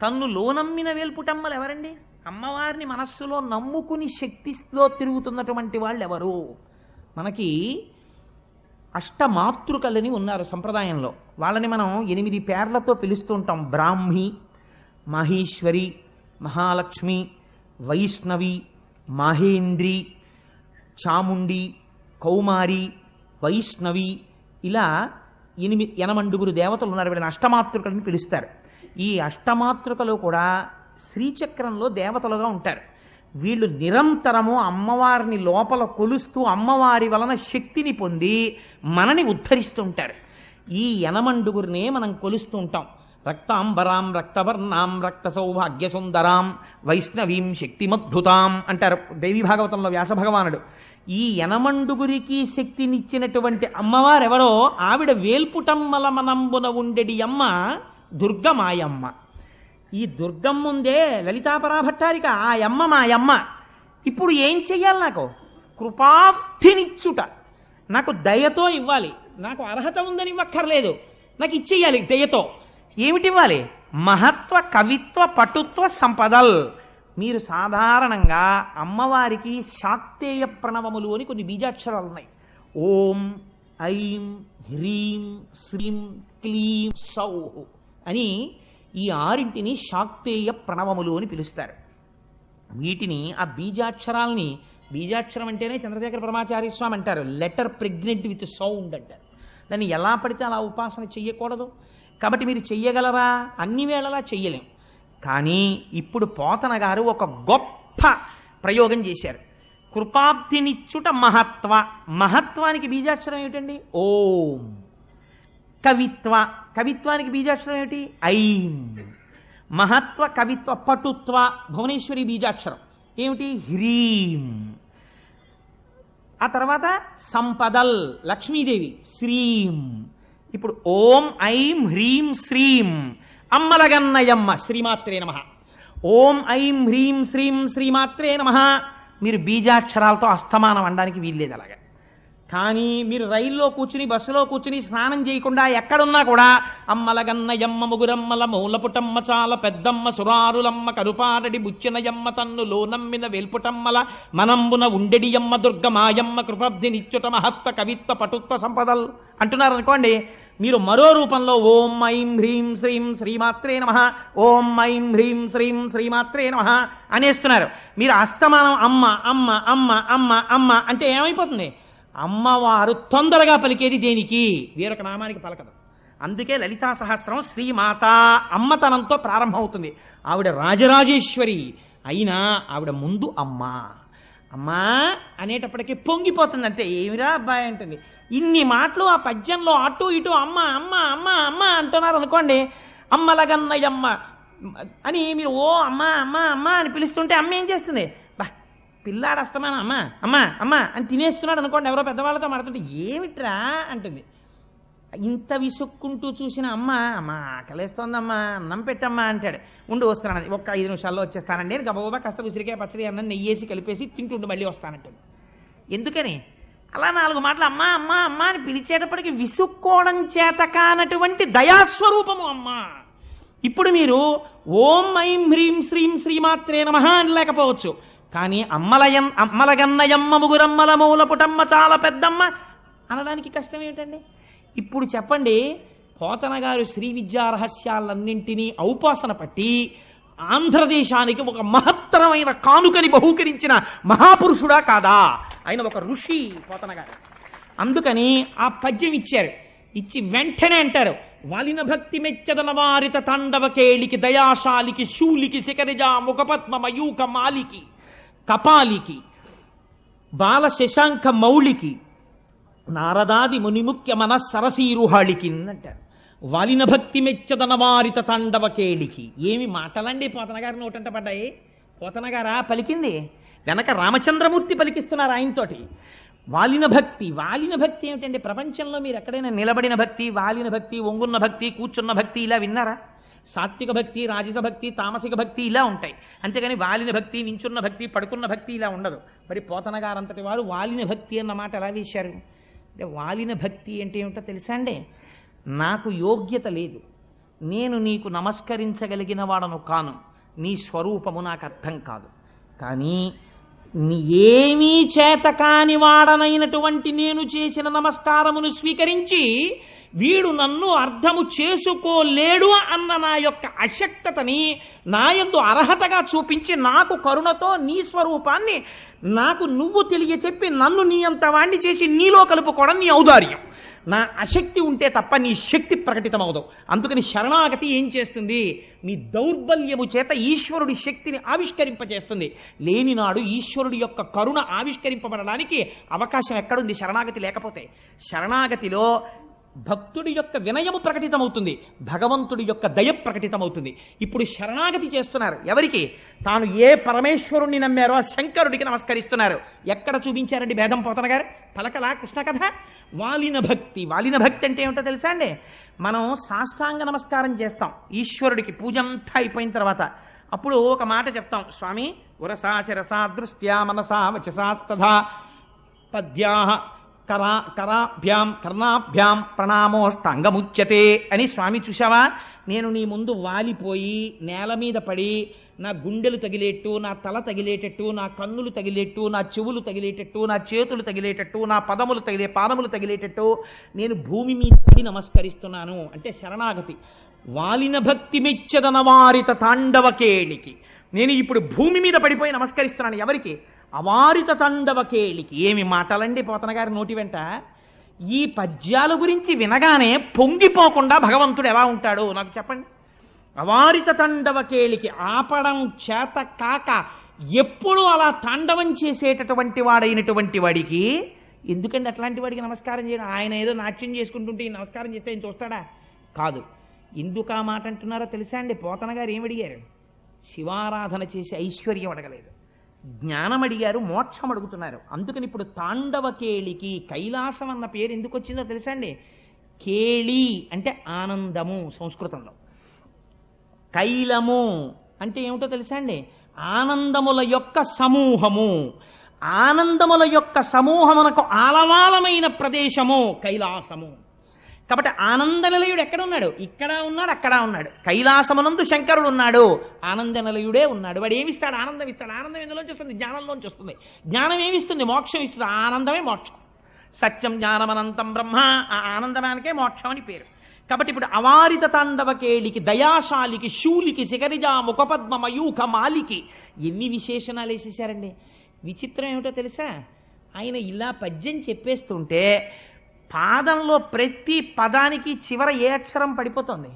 తన్ను లోనమ్మిన వేల్పుటమ్మలు ఎవరండి? అమ్మవారిని మనస్సులో నమ్ముకుని శక్తిలో తిరుగుతున్నటువంటి వాళ్ళు ఎవరు? మనకి అష్టమాతృకలని ఉన్నారు సంప్రదాయంలో. వాళ్ళని మనం 8 పేర్లతో పిలుస్తూ ఉంటాం. బ్రాహ్మి, మహేశ్వరి, మహాలక్ష్మి, వైష్ణవి, మహేంద్రి, చాముండి, కౌమారి, వైష్ణవి, ఇలా 8 దేవతలు ఉన్నారు. వీళ్ళని అష్టమాతృకలని పిలుస్తారు. ఈ అష్టమాతృకలు కూడా శ్రీచక్రంలో దేవతలుగా ఉంటారు. వీళ్ళు నిరంతరము అమ్మవారిని లోపల కొలుస్తూ అమ్మవారి వలన శక్తిని పొంది మనని ఉద్ధరిస్తూ ఉంటారు. ఈ 8 మనం కొలుస్తూ ఉంటాం. రక్తాంబరాం రక్తవర్ణాం రక్త సౌభాగ్య సుందరాం వైష్ణవీం శక్తిమద్భుతాం అంటారు దేవి భాగవతంలో వ్యాస భగవానుడు. ఈ 8 శక్తినిచ్చినటువంటి అమ్మవారెవరో ఆవిడ వేల్పుటమ్మల మనంబున ఉండెడి అమ్మ దుర్గమాయమ్మ. ఈ దుర్గమ్మ ఉందే లలితాపరాభట్టారిక, ఆ అమ్మ మాయమ్మ. ఇప్పుడు ఏం చెయ్యాలి? నాకు కృపాబ్ధినిచ్చుట, నాకు దయతో ఇవ్వాలి. నాకు అర్హత ఉందని ఇవ్వక్కర్లేదు, నాకు ఇచ్చేయాలి దయతో. ఏమిటివ్వాలి? మహత్వ, కవిత్వ, పటుత్వ సంపదల్. మీరు సాధారణంగా అమ్మవారికి శాక్తేయ ప్రణవములు అని కొన్ని బీజాక్షరాలు ఉన్నాయి. ఓం, ఐం, హ్రీం, శ్రీం, క్లీం, సౌః అని ఈ 6 శాక్తేయ ప్రణవములు అని పిలుస్తారు. వీటిని ఆ బీజాక్షరాలని, బీజాక్షరం అంటేనే చంద్రశేఖర పరమాచార్య స్వామి అంటారు లెటర్ ప్రెగ్నెంట్ విత్ సౌండ్ అంటారు. దాన్ని ఎలా పడితే అలా ఉపాసన చెయ్యకూడదు. కాబట్టి మీరు చెయ్యగలరా? అన్ని వేళలా చెయ్యలేం. కానీ ఇప్పుడు పోతన గారు ఒక గొప్ప ప్రయోగం చేశారు. కృపాబ్ధినిచ్చుట మహత్వ. మహత్వానికి బీజాక్షరం ఏమిటండి? ఓం. కవిత్వ, కవిత్వానికి బీజాక్షరం ఏమిటి? ఐం. మహత్వ, కవిత్వ, పటుత్వ, భువనేశ్వరి బీజాక్షరం ఏమిటి? హ్రీం. ఆ తర్వాత సంపదల్, లక్ష్మీదేవి, శ్రీం. ఇప్పుడు ఓం, ఐం, హ్రీం, శ్రీం. అమ్మలగన్నయమ్మ, శ్రీమాత్రే నమః. ఓం, ఐం, హ్రీం, శ్రీం, శ్రీమాత్రే నమః. మీరు బీజాక్షరాలతో అస్తమానం అనడానికి వీల్లేదు. అలాగా కానీ మీరు రైల్లో కూర్చుని, బస్సులో కూర్చుని, స్నానం చేయకుండా ఎక్కడున్నా కూడా అమ్మలగన్నయమ్మ ముగురమ్మల మూలపుటమ్మ చాలా పెద్దమ్మ సురారులమ్మ కరుపారడి బుచ్చినయమ్మ తన్ను లోనమ్మిన వేల్పుటమ్మల మనంబున ఉండెడియమ్మ దుర్గమాయమ్మ కృపబ్ధినిచ్చుట మహత్వ కవిత్వ పటుత్వ సంపదల్ అంటున్నారు అనుకోండి. మీరు మరో రూపంలో ఓం, ఐం, హ్రీం, శ్రీం, శ్రీమాత్రే నమః, ఓం, ఐం, హ్రీం, శ్రీం, శ్రీమాత్రే నమః అనేస్తున్నారు. మీరు అస్తమానం అమ్మ అమ్మ అమ్మ అమ్మ అమ్మ అంటే ఏమైపోతుంది? అమ్మవారు తొందరగా పలికేది దేనికి? వేరొక నామానికి పలకదు. అందుకే లలితా సహస్రం శ్రీమాత అమ్మతనంతో ప్రారంభమవుతుంది. ఆవిడ రాజరాజేశ్వరి అయినా ఆవిడ ముందు అమ్మ. అమ్మా అనేటప్పటికీ పొంగిపోతుంది అంతే. ఏమిరా అబ్బాయి అంటుంది. ఇన్ని మాటలు ఆ పద్యంలో అటు ఇటు అమ్మ అమ్మ అమ్మ అమ్మ అంటున్నారు అనుకోండి, అమ్మలగన్నయమ్మ అని మీరు ఓ అమ్మ అమ్మ అమ్మ అని పిలుస్తుంటే అమ్మ ఏం చేస్తుంది? బా పిల్లాడు అస్తమానం అమ్మ అమ్మ అమ్మ అని తినేస్తున్నాడు అనుకోండి, ఎవరో పెద్దవాళ్ళతో మాట్లాడుతుంటే ఏమిట్రా అంటుంది. ఇంత విసుక్కుంటూ చూసిన అమ్మ అమ్మ ఆకలేస్తోందమ్మా అన్నం పెట్టమ్మా అంటాడు. ఉండి వస్తున్నాను, ఒక్క 5 నిమిషాల్లో వచ్చేస్తానండి. నేను గబగబా కాస్త ఉసిరికాయ పచ్చడి అన్నం నెయ్యేసి కలిపేసి తింటుండి మళ్ళీ వస్తానంటుంది. ఎందుకని అలా 4 మాటలు అమ్మ అమ్మ అమ్మ అని పిలిచేటప్పటికి విసుక్కోవడం చేత కానటువంటి దయాస్వరూపము అమ్మ. ఇప్పుడు మీరు ఓం ఐం హ్రీం శ్రీం శ్రీమాత్రే నమః అని లేకపోవచ్చు, కానీ అమ్మలగన్నయమ్మ ముగురమ్మల మూల పుటమ్మ చాలా పెద్దమ్మ అనడానికి కష్టం ఏమిటండి? ఇప్పుడు చెప్పండి, పోతన గారు శ్రీ విద్యా రహస్యాలన్నింటినీ ఔపాసన పట్టి ఆంధ్రదేశానికి ఒక మహత్తరమైన కానుకని బహూకరించిన మహాపురుషుడా కాదా? ఆయన ఒక ఋషి పోతన గారు. అందుకని ఆ పద్యం ఇచ్చారు. ఇచ్చి వెంటనే అంటారు, వాలిన భక్తి మెచ్చదన వారిత తాండవ కేళికి దయాశాలికి శూలికి శిఖరిజా ముఖపద్మ మయూక మాలికి కపాలికి బాల శశాంక మౌళికి నారదాది మునిముఖ్య మన సరసీరుహాళికి అంటారు. వాలిన భక్తి మెచ్చదన వారిత తాండవ కేళికి. ఏమి మాటలండి పోతన గారి నోటంట పడ్డాయి? పోతన గారా పలికింది? వెనక రామచంద్రమూర్తి పలికిస్తున్నారు ఆయనతోటి. వాలిన భక్తి. వాలిన భక్తి ఏమిటండి? ప్రపంచంలో మీరు ఎక్కడైనా నిలబడిన భక్తి, వాలిన భక్తి, ఒంగున్న భక్తి, కూర్చున్న భక్తి ఇలా విన్నారా? సాత్విక భక్తి, రాజస భక్తి, తామసిక భక్తి ఇలా ఉంటాయి. అంతేగాని వాలిన భక్తి, నించున్న భక్తి, పడుకున్న భక్తి ఇలా ఉండదు. మరి పోతన గారంతటి వారు వాలిన భక్తి అన్న మాట ఎలా వేశారు? అంటే వాలిన భక్తి అంటే ఏమిటో తెలుసా అండి? నాకు యోగ్యత లేదు, నేను నీకు నమస్కరించగలిగిన వాడను కాను, నీ స్వరూపము నాకు అర్థం కాదు, కానీ ఏమీ చేత కాని వాడనైనటువంటి నేను చేసిన నమస్కారమును స్వీకరించి వీడు నన్ను అర్థము చేసుకోలేడు అన్న నా యొక్క అశక్తతని నా యందు అర్హతగా చూపించి నాకు కరుణతో నీ స్వరూపాన్ని నాకు నువ్వు తెలియచెప్పి నన్ను నీ అంత వాణ్ణి చేసి నీలో కలుపుకోవడం నీ ఔదార్యం. నా అశక్తి ఉంటే తప్ప నీ శక్తి ప్రకటితమవుదావు. అందుకని శరణాగతి ఏం చేస్తుంది? మీ దౌర్బల్యము చేత ఈశ్వరుడి శక్తిని ఆవిష్కరింపజేస్తుంది. లేనినాడు ఈశ్వరుడి యొక్క కరుణ ఆవిష్కరింపబడడానికి అవకాశం ఎక్కడుంది? శరణాగతి లేకపోతే. శరణాగతిలో భక్తుడి యొక్క వినయము ప్రకటితమవుతుంది, భగవంతుడి యొక్క దయ ప్రకటితమవుతుంది. ఇప్పుడు శరణాగతి చేస్తున్నారు. ఎవరికి? తాను ఏ పరమేశ్వరుణ్ణి నమ్మారో ఆ శంకరుడికి నమస్కరిస్తున్నారు. ఎక్కడ చూపించారండి భేదం పోతన గారు? పలకలా కృష్ణ కథ. వాలిన భక్తి. వాలిన భక్తి అంటే ఏమిటో తెలుసా అండి? మనం సాష్టాంగ నమస్కారం చేస్తాం ఈశ్వరుడికి పూజంతా అయిపోయిన తర్వాత. అప్పుడు ఒక మాట చెప్తాం, స్వామి ఉరసా శిరసా దృష్ట్యా మనసా వచసాస్తథా పద్యాః కరాభ్యాం కర్ణాభ్యాం ప్రణామోష్టాంగముచ్యతే అని. స్వామి చూశావా, నేను నీ ముందు వాలిపోయి నేల మీద పడి నా గుండెలు తగిలేట్టు, నా తల తగిలేటట్టు, నా కన్నులు తగిలేట్టు, నా చెవులు తగిలేటట్టు, నా చేతులు తగిలేటట్టు, నా పాదములు తగిలేటట్టు నేను భూమి మీద పడి నమస్కరిస్తున్నాను అంటే శరణాగతి. వాలిన భక్తి మెచ్చదన వారిత తాండవ కేళికి. నేను ఇప్పుడు భూమి మీద పడిపోయి నమస్కరిస్తున్నాను. ఎవరికి? అవారిత తాండవ కేళికి. ఏమి మాటలండి పోతన గారి నోటి వెంట. ఈ పద్యాల గురించి వినగానే పొంగిపోకుండా భగవంతుడు ఎలా ఉంటాడో నాకు చెప్పండి. అవారిత తాండవ కేళికి. ఆపడం చేత కాక ఎప్పుడు అలా తాండవం చేసేటటువంటి వాడైనటువంటి వాడికి ఎందుకండి అట్లాంటి వాడికి నమస్కారం చేయడం? ఆయన ఏదో నాట్యం చేసుకుంటుంటే ఈ నమస్కారం చేస్తే ఆయన చూస్తాడా? కాదు. ఎందుకు ఆ మాట అంటున్నారో తెలుసా అండి? పోతన గారు ఏమడిగారు? శివారాధన చేసి ఐశ్వర్యం అడగలేదు, జ్ఞానం అడిగారు, మోక్షం అడుగుతున్నారు. అందుకని ఇప్పుడు తాండవ కేళికి. కైలాసం అన్న పేరు ఎందుకు వచ్చిందో తెలుసా అండి? కేళి అంటే ఆనందము సంస్కృతంలో. కైలము అంటే ఏమిటో తెలుసా అండి? ఆనందముల యొక్క సమూహము. ఆనందముల యొక్క సమూహమునకు ఆలవాలమైన ప్రదేశము కైలాసము. కాబట్టి ఆనంద నిలయుడు ఎక్కడ ఉన్నాడు? ఇక్కడ ఉన్నాడు, అక్కడ ఉన్నాడు. కైలాసమునందు శంకరుడు ఉన్నాడు, ఆనంద నిలయుడే ఉన్నాడు. వాడు ఏమిస్తాడు? ఆనందం ఇస్తాడు. ఆనందం ఎందులోంచి వస్తుంది? జ్ఞానంలోంచి వస్తుంది. జ్ఞానం ఏమిస్తుంది? మోక్షం ఇస్తుంది. ఆనందమే మోక్షం. సత్యం జ్ఞానమనంతం బ్రహ్మ. ఆ ఆనందమానికే మోక్షం అని పేరు. కాబట్టి ఇప్పుడు అవారిత తాండవ కేళికి, దయాశాలికి, శూలికి, శిఖరిజా ముఖపద్మ మయూఖ మాలికి ఎన్ని విశేషణాలు వేసేసారండి. విచిత్రం ఏమిటో తెలుసా? ఆయన ఇలా పద్యం చెప్పేస్తుంటే పాదంలో ప్రతి పదానికి చివర ఏ అక్షరం పడిపోతుంది?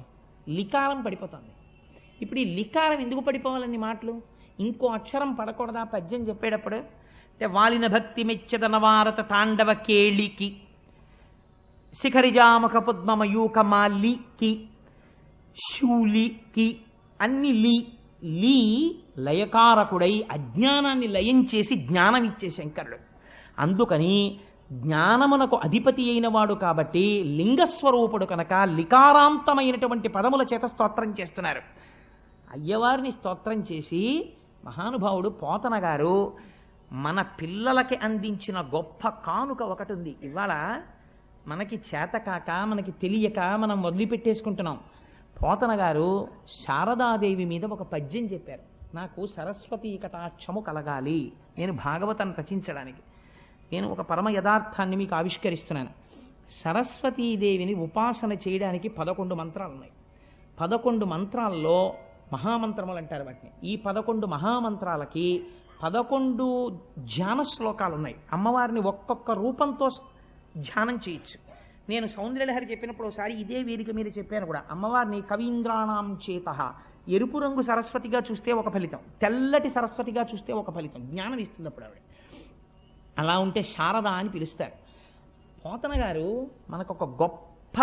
లికారం పడిపోతుంది. ఇప్పుడు ఈ లికారం ఎందుకు పడిపోవాలని మాటలు? ఇంకో అక్షరం పడకూడదా పద్యం చెప్పేటప్పుడు? అంటే వాలిన భక్తి మెచ్చదనవారత తాండవ కేళికి శిఖరిజామక పద్మమయూక మాలికి శూలికి అన్ని లీ లయకారకుడై అజ్ఞానాన్ని లయం చేసి జ్ఞానం ఇచ్చే శంకరుడు. అందుకని జ్ఞానమునకు అధిపతి అయిన వాడు కాబట్టి లింగస్వరూపుడు కనుక లికారాంతమైనటువంటి పదముల చేత స్తోత్రం చేస్తున్నారు. అయ్యవారిని స్తోత్రం చేసి మహానుభావుడు పోతన గారు మన పిల్లలకి అందించిన గొప్ప కానుక ఒకటి ఉంది. ఇవాళ మనకి చేతకాక మనకి తెలియక మనం వదిలిపెట్టేసుకుంటున్నాం. పోతన గారు శారదాదేవి మీద ఒక పద్యం చెప్పారు. నాకు సరస్వతీ కటాక్షము కలగాలి, నేను భాగవతాన్ని రచించడానికి నేను ఒక పరమ యథార్థాన్ని మీకు ఆవిష్కరిస్తున్నాను. సరస్వతీదేవిని ఉపాసన చేయడానికి 11 మంత్రాలు ఉన్నాయి. 11 మంత్రాల్లో మహామంత్రములు అంటారు వాటిని. ఈ 11 మహామంత్రాలకి 11 ధ్యాన శ్లోకాలు ఉన్నాయి. అమ్మవారిని ఒక్కొక్క రూపంతో ధ్యానం చేయొచ్చు. నేను సౌందర్యలహరి చెప్పినప్పుడు ఒకసారి ఇదే వేదిక మీద చెప్పాను కూడా. అమ్మవారిని కవీంద్రాణం చేత ఎరుపు రంగు సరస్వతిగా చూస్తే ఒక ఫలితం, తెల్లటి సరస్వతిగా చూస్తే ఒక ఫలితం, జ్ఞానం ఇస్తుంది అప్పుడు ఆవిడ. అలా ఉంటే శారద అని పిలుస్తారు. పోతన గారు మనకు ఒక గొప్ప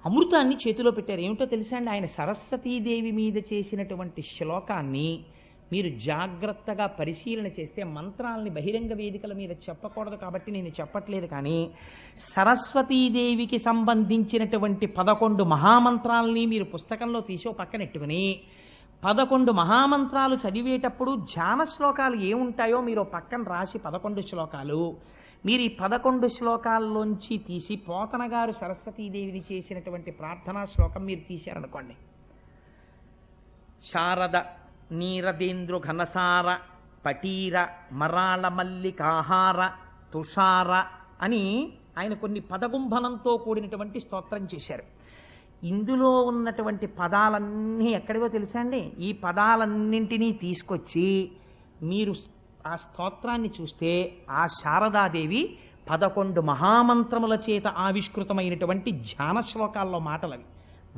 అమృతాన్ని చేతిలో పెట్టారు. ఏమిటో తెలుసా అండి? ఆయన సరస్వతీదేవి మీద చేసినటువంటి శ్లోకాన్ని మీరు జాగ్రత్తగా పరిశీలన చేస్తే, మంత్రాలని బహిరంగ వేదికల మీద చెప్పకూడదు కాబట్టి నేను చెప్పట్లేదు, కానీ సరస్వతీదేవికి సంబంధించినటువంటి 11 మహామంత్రాలని మీరు పుస్తకంలో తీసి పక్కనెట్టుకుని 11 మహామంత్రాలు చదివేటప్పుడు ధ్యాన శ్లోకాలు ఏముంటాయో మీరు పక్కన రాసి 11 శ్లోకాలు మీరు ఈ 11 శ్లోకాల్లోంచి తీసి పోతన గారు సరస్వతీదేవిని చేసినటువంటి ప్రార్థనా శ్లోకం మీరు తీశారనుకోండి. శారద నీరదేంద్రు ఘనసార పటీర మరాళ మల్లికాహార తుషార అని ఆయన కొన్ని పదగుంభనంతో కూడినటువంటి స్తోత్రం చేశారు. ఇందులో ఉన్నటువంటి పదాలన్నీ ఎక్కడివో తెలుసా అండి? ఈ పదాలన్నింటినీ తీసుకొచ్చి మీరు ఆ స్తోత్రాన్ని చూస్తే ఆ శారదాదేవి 11 మహామంత్రముల చేత ఆవిష్కృతమైనటువంటి ధ్యాన శ్లోకాల్లో మాటలవి.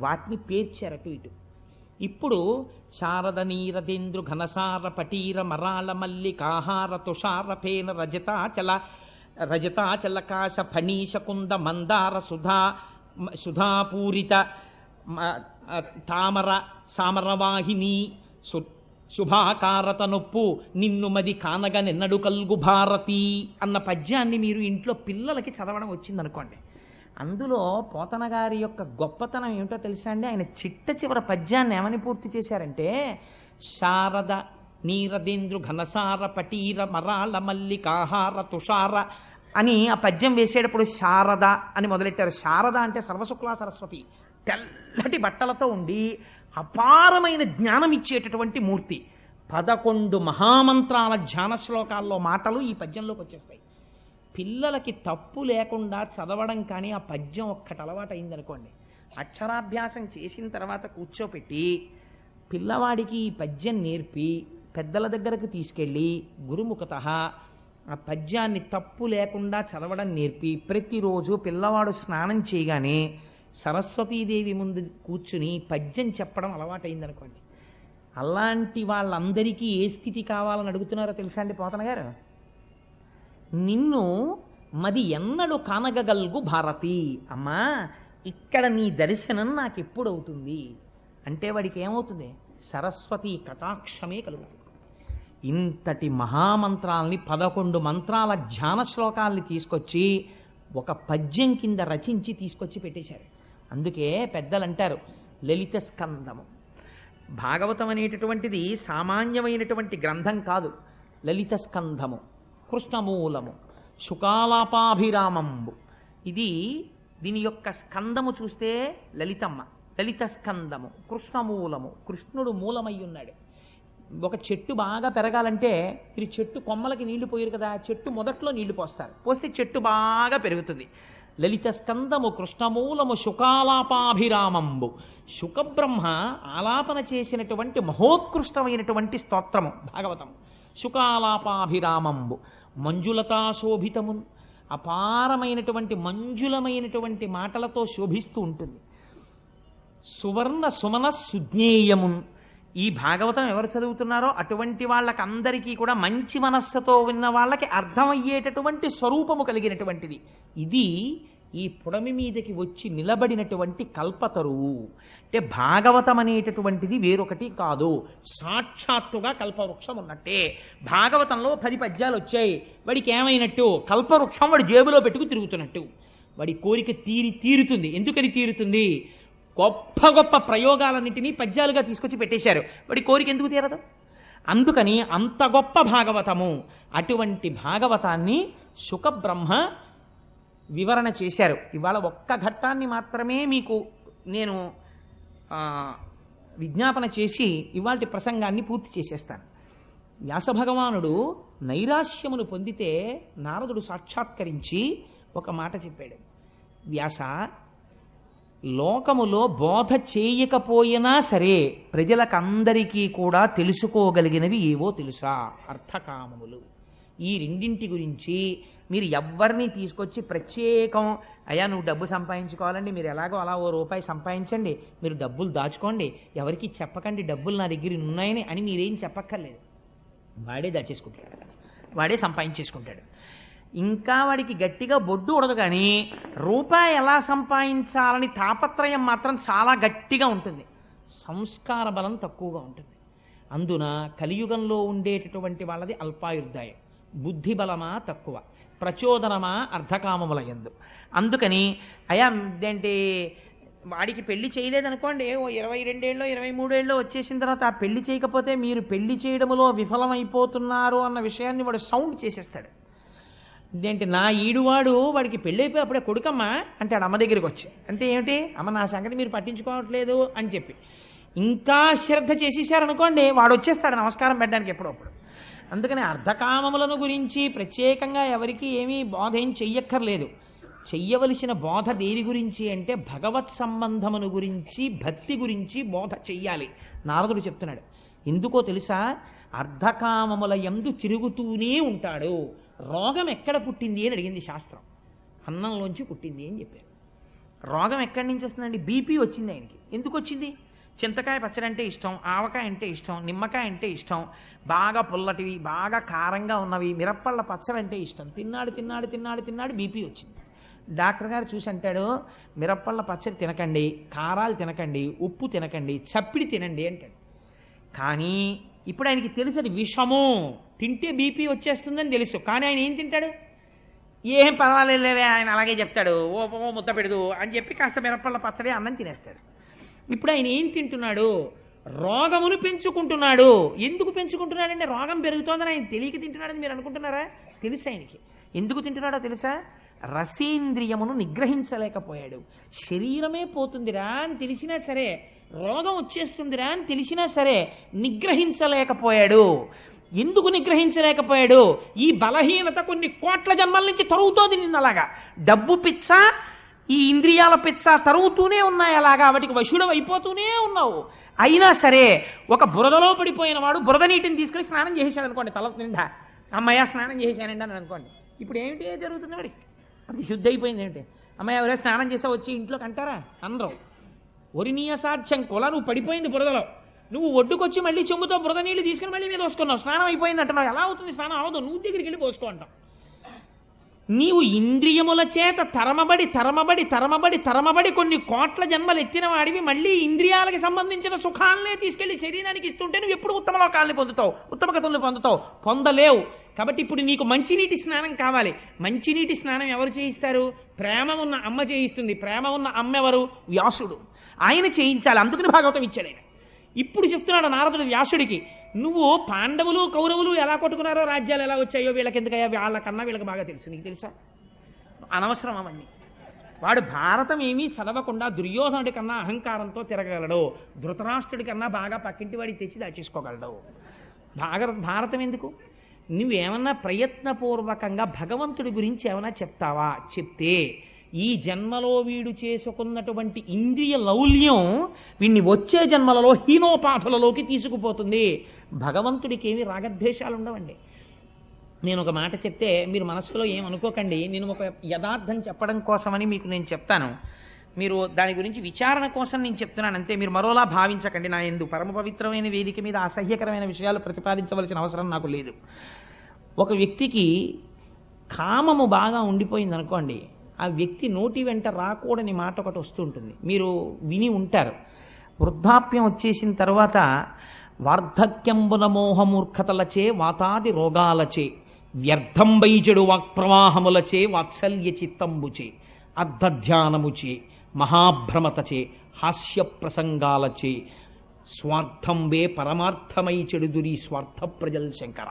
వాటిని పేర్చారు అటు ఇటు. ఇప్పుడు శారద నీరదేంద్రు ఘనసార పటీర మరాళ మల్లికాహార తుషార ఫేన రజతాచలకాశ ఫణీశ కుంద మందార సుధాపూరిత తామర సామరవాహిని శుభాకారత నొప్పు నిన్ను మది కానగ నిన్నడు కల్గు భారతి అన్న పద్యాన్ని మీరు ఇంట్లో పిల్లలకి చదవడం వచ్చిందనుకోండి. అందులో పోతన గారి యొక్క గొప్పతనం ఏమిటో తెలుసా అండి? ఆయన చిట్ట చివరి పద్యాన్ని ఏమని పూర్తి చేశారంటే, శారద నీరదేంద్రు ఘనసార పటీర మరాళ మల్లికాహార తుషార అని ఆ పద్యం వేసేటప్పుడు శారద అని మొదలెట్టారు. శారద అంటే సర్వశుక్లా సరస్వతి, తెల్లటి బట్టలతో ఉండి అపారమైన జ్ఞానం ఇచ్చేటటువంటి మూర్తి. 11 మహామంత్రాల ధ్యాన శ్లోకాల్లో మాటలు ఈ పద్యంలోకి వచ్చేస్తాయి. పిల్లలకి తప్పు లేకుండా చదవడం కానీ ఆ పద్యం ఒక్కటి అలవాటు అయిందనుకోండి, అక్షరాభ్యాసం చేసిన తర్వాత కూర్చోపెట్టి పిల్లవాడికి ఈ పద్యం నేర్పి పెద్దల దగ్గరకు తీసుకెళ్ళి గురుముఖత ఆ పద్యాన్ని తప్పు లేకుండా చదవడం నేర్పి ప్రతిరోజు పిల్లవాడు స్నానం చేయగానే సరస్వతీదేవి ముందు కూర్చుని పద్యం చెప్పడం అలవాటైందనుకోండి, అలాంటి వాళ్ళందరికీ ఏ స్థితి కావాలని అడుగుతున్నారో తెలుసా అండి పోతన గారు? నిన్ను మది ఎన్నడు కానగగల్గు భారతి, అమ్మా ఇక్కడ నీ దర్శనం నాకు ఎప్పుడు అవుతుంది అంటే వాడికి ఏమవుతుంది? సరస్వతి కటాక్షమే కలుగుతుంది. ఇంతటి మహామంత్రాల్ని 11 మంత్రాల ధ్యాన శ్లోకాల్ని తీసుకొచ్చి ఒక పద్యం కింద రచించి తీసుకొచ్చి పెట్టేశారు. అందుకే పెద్దలు అంటారు లలిత స్కందము. భాగవతం అనేటటువంటిది సామాన్యమైనటువంటి గ్రంథం కాదు. లలిత స్కంధము, కృష్ణమూలము, శుకాలాపాభిరామంబు. దీని యొక్క స్కందము చూస్తే లలితమ్మ, లలిత స్కందము, కృష్ణమూలము, కృష్ణుడు మూలమై ఉన్నాడు. ఒక చెట్టు బాగా పెరగాలంటే మీరు చెట్టు కొమ్మలకి నీళ్లు పోయారు కదా, చెట్టు మొదట్లో నీళ్లు పోస్తారు, పోస్తే చెట్టు బాగా పెరుగుతుంది. లలిత స్కందము, కృష్ణమూలము, శుకాలాపాభిరామంబు. శుకబ్రహ్మ ఆలాపన చేసినటువంటి మహోత్కృష్టమైనటువంటి స్తోత్రము భాగవతం. శుకాలాపాభిరామంబు మంజులతా శోభితమున్, అపారమైనటువంటి మంజులమైనటువంటి మాటలతో శోభిస్తూ ఉంటుంది. సువర్ణ సుమన సుజ్ఞేయమున్, ఈ భాగవతం ఎవరు చదువుతున్నారో అటువంటి వాళ్ళకందరికీ కూడా మంచి మనస్సుతో విన్న వాళ్ళకి అర్థమయ్యేటటువంటి స్వరూపము కలిగినటువంటిది. ఇది ఈ పుడమి మీదకి వచ్చి నిలబడినటువంటి కల్పతరువు. అంటే భాగవతం అనేటటువంటిది వేరొకటి కాదు, సాక్షాత్తుగా కల్పవృక్షం ఉన్నట్టే. భాగవతంలో 10 పద్యాలు వచ్చాయి, వాడికి ఏమైనట్టు? కల్పవృక్షం వాడి జేబులో పెట్టుకు తిరుగుతున్నట్టు. వాడి కోరిక తీరుతుంది. ఎందుకని తీరుతుంది? గొప్ప గొప్ప ప్రయోగాలన్నింటినీ పద్యాలుగా తీసుకొచ్చి పెట్టేశారు. వాడి కోరిక ఎందుకు తీరదు? అందుకని అంత గొప్ప భాగవతము. అటువంటి భాగవతాన్ని శుకబ్రహ్మ వివరణ చేశారు. ఇవాళ ఒక్క ఘట్టాన్ని మాత్రమే మీకు నేను విజ్ఞాపన చేసి ఇవాళ ప్రసంగాన్ని పూర్తి చేసేస్తాను. వ్యాసభగవానుడు నైరాశ్యమును పొందితే నారదుడు సాక్షాత్కరించి ఒక మాట చెప్పాడు. వ్యాస, లోకములో బోధ చేయకపోయినా సరే ప్రజలకందరికీ కూడా తెలుసుకోగలిగినవి ఏవో తెలుసా? అర్థకామములు. ఈ రెండింటి గురించి మీరు ఎవ్వరిని తీసుకొచ్చి ప్రత్యేకం, అయ్యా నువ్వు డబ్బు సంపాదించుకోవాలండి, మీరు ఎలాగో అలా ఓ రూపాయి సంపాదించండి, మీరు డబ్బులు దాచుకోండి, ఎవరికి చెప్పకండి డబ్బులు నా దగ్గర ఉన్నాయని అని మీరేం చెప్పక్కర్లేదు. వాడే దాచేసుకుంటాడు, వాడే సంపాదించేసుకుంటాడు. ఇంకా వాడికి గట్టిగా బొడ్డు ఉడదు, కానీ రూపాయి ఎలా సంపాదించాలని తాపత్రయం మాత్రం చాలా గట్టిగా ఉంటుంది. సంస్కార బలం తక్కువగా ఉంటుంది. అందున కలియుగంలో ఉండేటటువంటి వాళ్ళది అల్పాయుర్దాయం. బుద్ధి బలమా తక్కువ, ప్రచోదనమా అర్ధకామముల యందు. అందుకని అయా ఏంటి వాడికి పెళ్లి చేయలేదనుకోండి, ఓ 22 ఏళ్ళో 23 ఏళ్ళో వచ్చేసిన తర్వాత ఆ పెళ్లి చేయకపోతే మీరు పెళ్లి చేయడంలో విఫలమైపోతున్నారు అన్న విషయాన్ని వాడు సౌండ్ చేసేస్తాడు. ఇదేంటి నా ఈడువాడు వాడికి పెళ్ళి అయిపోయి అప్పుడే కొడుకమ్మా అంటాడు అమ్మ దగ్గరికి వచ్చి. అంటే ఏమిటి? అమ్మ నా సంగతి మీరు పట్టించుకోవట్లేదు అని చెప్పి ఇంకా శ్రద్ధ చేసేసారనుకోండి, వాడు వచ్చేస్తాడు నమస్కారం పెట్టడానికి ఎప్పుడప్పుడు. అందుకని అర్ధకామములను గురించి ప్రత్యేకంగా ఎవరికి ఏమీ బోధ ఏం చెయ్యక్కర్లేదు. చెయ్యవలసిన బోధ దేని గురించి అంటే భగవత్ సంబంధమును గురించి, భక్తి గురించి బోధ చెయ్యాలి. నారదుడు చెప్తున్నాడు. ఎందుకో తెలుసా? అర్ధకామముల యందు తిరుగుతూనే ఉంటాడు. రోగం ఎక్కడ పుట్టింది అని అడిగింది శాస్త్రం. అన్నంలోంచి పుట్టింది అని చెప్పారు. రోగం ఎక్కడి నుంచి వస్తుందండి? బీపీ వచ్చింది ఆయనకి. ఎందుకు వచ్చింది? చింతకాయ పచ్చడి అంటే ఇష్టం, ఆవకాయ అంటే ఇష్టం, నిమ్మకాయ అంటే ఇష్టం, బాగా పుల్లటివి బాగా కారంగా ఉన్నవి, మిరప్పళ్ళ పచ్చడి అంటే ఇష్టం. తిన్నాడు బీపీ వచ్చింది. డాక్టర్ గారు చూసి అంటాడు, మిరప్పళ్ళ పచ్చడి తినకండి, కారాలు తినకండి, ఉప్పు తినకండి, చప్పిడి తినండి అంటాడు. కానీ ఇప్పుడు ఆయనకి తెలుసు అది విషము, తింటే బీపీ వచ్చేస్తుందని తెలుసు. కానీ ఆయన ఏం తింటాడు? ఏం పర్వాలేదులేవే, ఆయన అలాగే చెప్తాడు, ఓ ముద్ద పెడదు అని చెప్పి కాస్త మిరప్పళ్ళ పచ్చడి అన్నం తినేస్తాడు. ఇప్పుడు ఆయన ఏం తింటున్నాడు? రోగమును పెంచుకుంటున్నాడు. ఎందుకు పెంచుకుంటున్నాడంటే రోగం పెరుగుతోందని ఆయన తెలియక తింటున్నాడని మీరు అనుకుంటున్నారా? తెలుసు ఆయనకి. ఎందుకు తింటున్నాడో తెలుసా? రసేంద్రియమును నిగ్రహించలేకపోయాడు. శరీరమే పోతుందిరా అని తెలిసినా సరే, రోగం వచ్చేస్తుందిరా అని తెలిసినా సరే నిగ్రహించలేకపోయాడు. ఎందుకు నిగ్రహించలేకపోయాడు? ఈ బలహీనత కొన్ని కోట్ల జన్మల నుంచి తరుగుతోంది నిన్నలాగా. డబ్బు పిచ్చ, ఈ ఇంద్రియాల పిచ్చ తరుగుతూనే ఉన్నాయి. అలాగా వాటికి వశుడు అయిపోతూనే ఉన్నావు. అయినా సరే ఒక బురదలో పడిపోయిన వాడు బురద నీటిని తీసుకుని స్నానం చేసేసాడు అనుకోండి, తల నిండా అమ్మయ్య స్నానం చేశానండి అని అనుకోండి. ఇప్పుడు ఏమిటి జరుగుతుంది? వాడికి అది శుద్ధి అయిపోయింది. ఏమిటి అమ్మాయి ఎవరైనా స్నానం చేసా వచ్చి ఇంట్లోకి అంటారా? అందరూ ఒరినీయ సాధ్యం కొల, నువ్వు పడిపోయింది బురదలో, నువ్వు ఒడ్డుకొచ్చి మళ్ళీ చెంబుతో బురద నీళ్ళు తీసుకుని మళ్ళీ మీద పోసుకున్నావు, స్నానం అయిపోయింది అంటున్నావు. ఎలా అవుతుంది? స్నానం అవదు, నువ్వు దగ్గరికి వెళ్ళి పోసుకో అంటావు. నీవు ఇంద్రియముల చేత తరమబడి కొన్ని కోట్ల జన్మలు ఎత్తిన వాడివి మళ్ళీ ఇంద్రియాలకు సంబంధించిన సుఖాలనే తీసుకెళ్లి శరీరానికి ఇస్తుంటే నువ్వు ఎప్పుడు ఉత్తమ లోకాలని పొందుతావు, ఉత్తమ గతుల్ని పొందుతావు? పొందలేవు. కాబట్టి ఇప్పుడు నీకు మంచినీటి స్నానం కావాలి. మంచినీటి స్నానం ఎవరు చేయిస్తారు? ప్రేమ ఉన్న అమ్మ చేయిస్తుంది. ప్రేమ ఉన్న అమ్మ ఎవరు? వ్యాసుడు. ఆయన చేయించాలి. అందుకని భాగవతం ఇచ్చాడు ఆయన. ఇప్పుడు చెప్తున్నాడు నారదుడు వ్యాసుడికి, నువ్వు పాండవులు కౌరవులు ఎలా కొట్టుకున్నారో, రాజ్యాలు ఎలా వచ్చాయో వీళ్ళకి ఎందుకయ్యా, వాళ్ళకన్నా వీళ్ళకి బాగా తెలుసు. నీకు తెలుసా? అనవసరం అవన్నీ. వాడు భారతం ఏమీ చదవకుండా దుర్యోధనుడి కన్నా అహంకారంతో తిరగలడు, ధృతరాష్ట్రుడి కన్నా బాగా పక్కింటి వాడికి తెచ్చి దాచేసుకోగలడు. భారతం ఎందుకు? నువ్వేమన్నా ప్రయత్నపూర్వకంగా భగవంతుడి గురించి ఏమైనా చెప్తావా? చెప్తే ఈ జన్మలో వీడు చేసుకున్నటువంటి ఇంద్రియ లౌల్యం వీడిని వచ్చే జన్మలలో హీనోపాధులలోకి తీసుకుపోతుంది. భగవంతుడికి ఏమి రాగద్వేషాలు ఉండవండి. నేను ఒక మాట చెప్తే మీరు మనస్సులో ఏమనుకోకండి, నేను ఒక యథార్థం చెప్పడం కోసమని మీకు నేను చెప్తాను. మీరు దాని గురించి విచారణ కోసం నేను చెప్తున్నాను అంతే. మీరు మరోలా భావించకండి. నా యందు పరమ పవిత్రమైన వేదిక మీద అసహ్యకరమైన విషయాలు ప్రతిపాదించవలసిన అవసరం నాకు లేదు. ఒక వ్యక్తికి కామము బాగా ఉండిపోయింది అనుకోండి, ఆ వ్యక్తి నోటి వెంట రాకూడని మాట ఒకటి వస్తుంటుంది. మీరు విని ఉంటారు. వృద్ధాప్యం వచ్చేసిన తర్వాత వార్ధక్యంబున మోహమూర్ఖతలచే వాతాది రోగాలచే వ్యర్థం వైజడు వాక్ప్రవాహములచే వాత్సల్య చిత్తంబుచే అర్ధధ్యానముచే మహాభ్రమతచే హాస్య ప్రసంగాలచే స్వార్థంబే పరమార్థమై చెడుదురి స్వార్థ ప్రజల్ శంకర.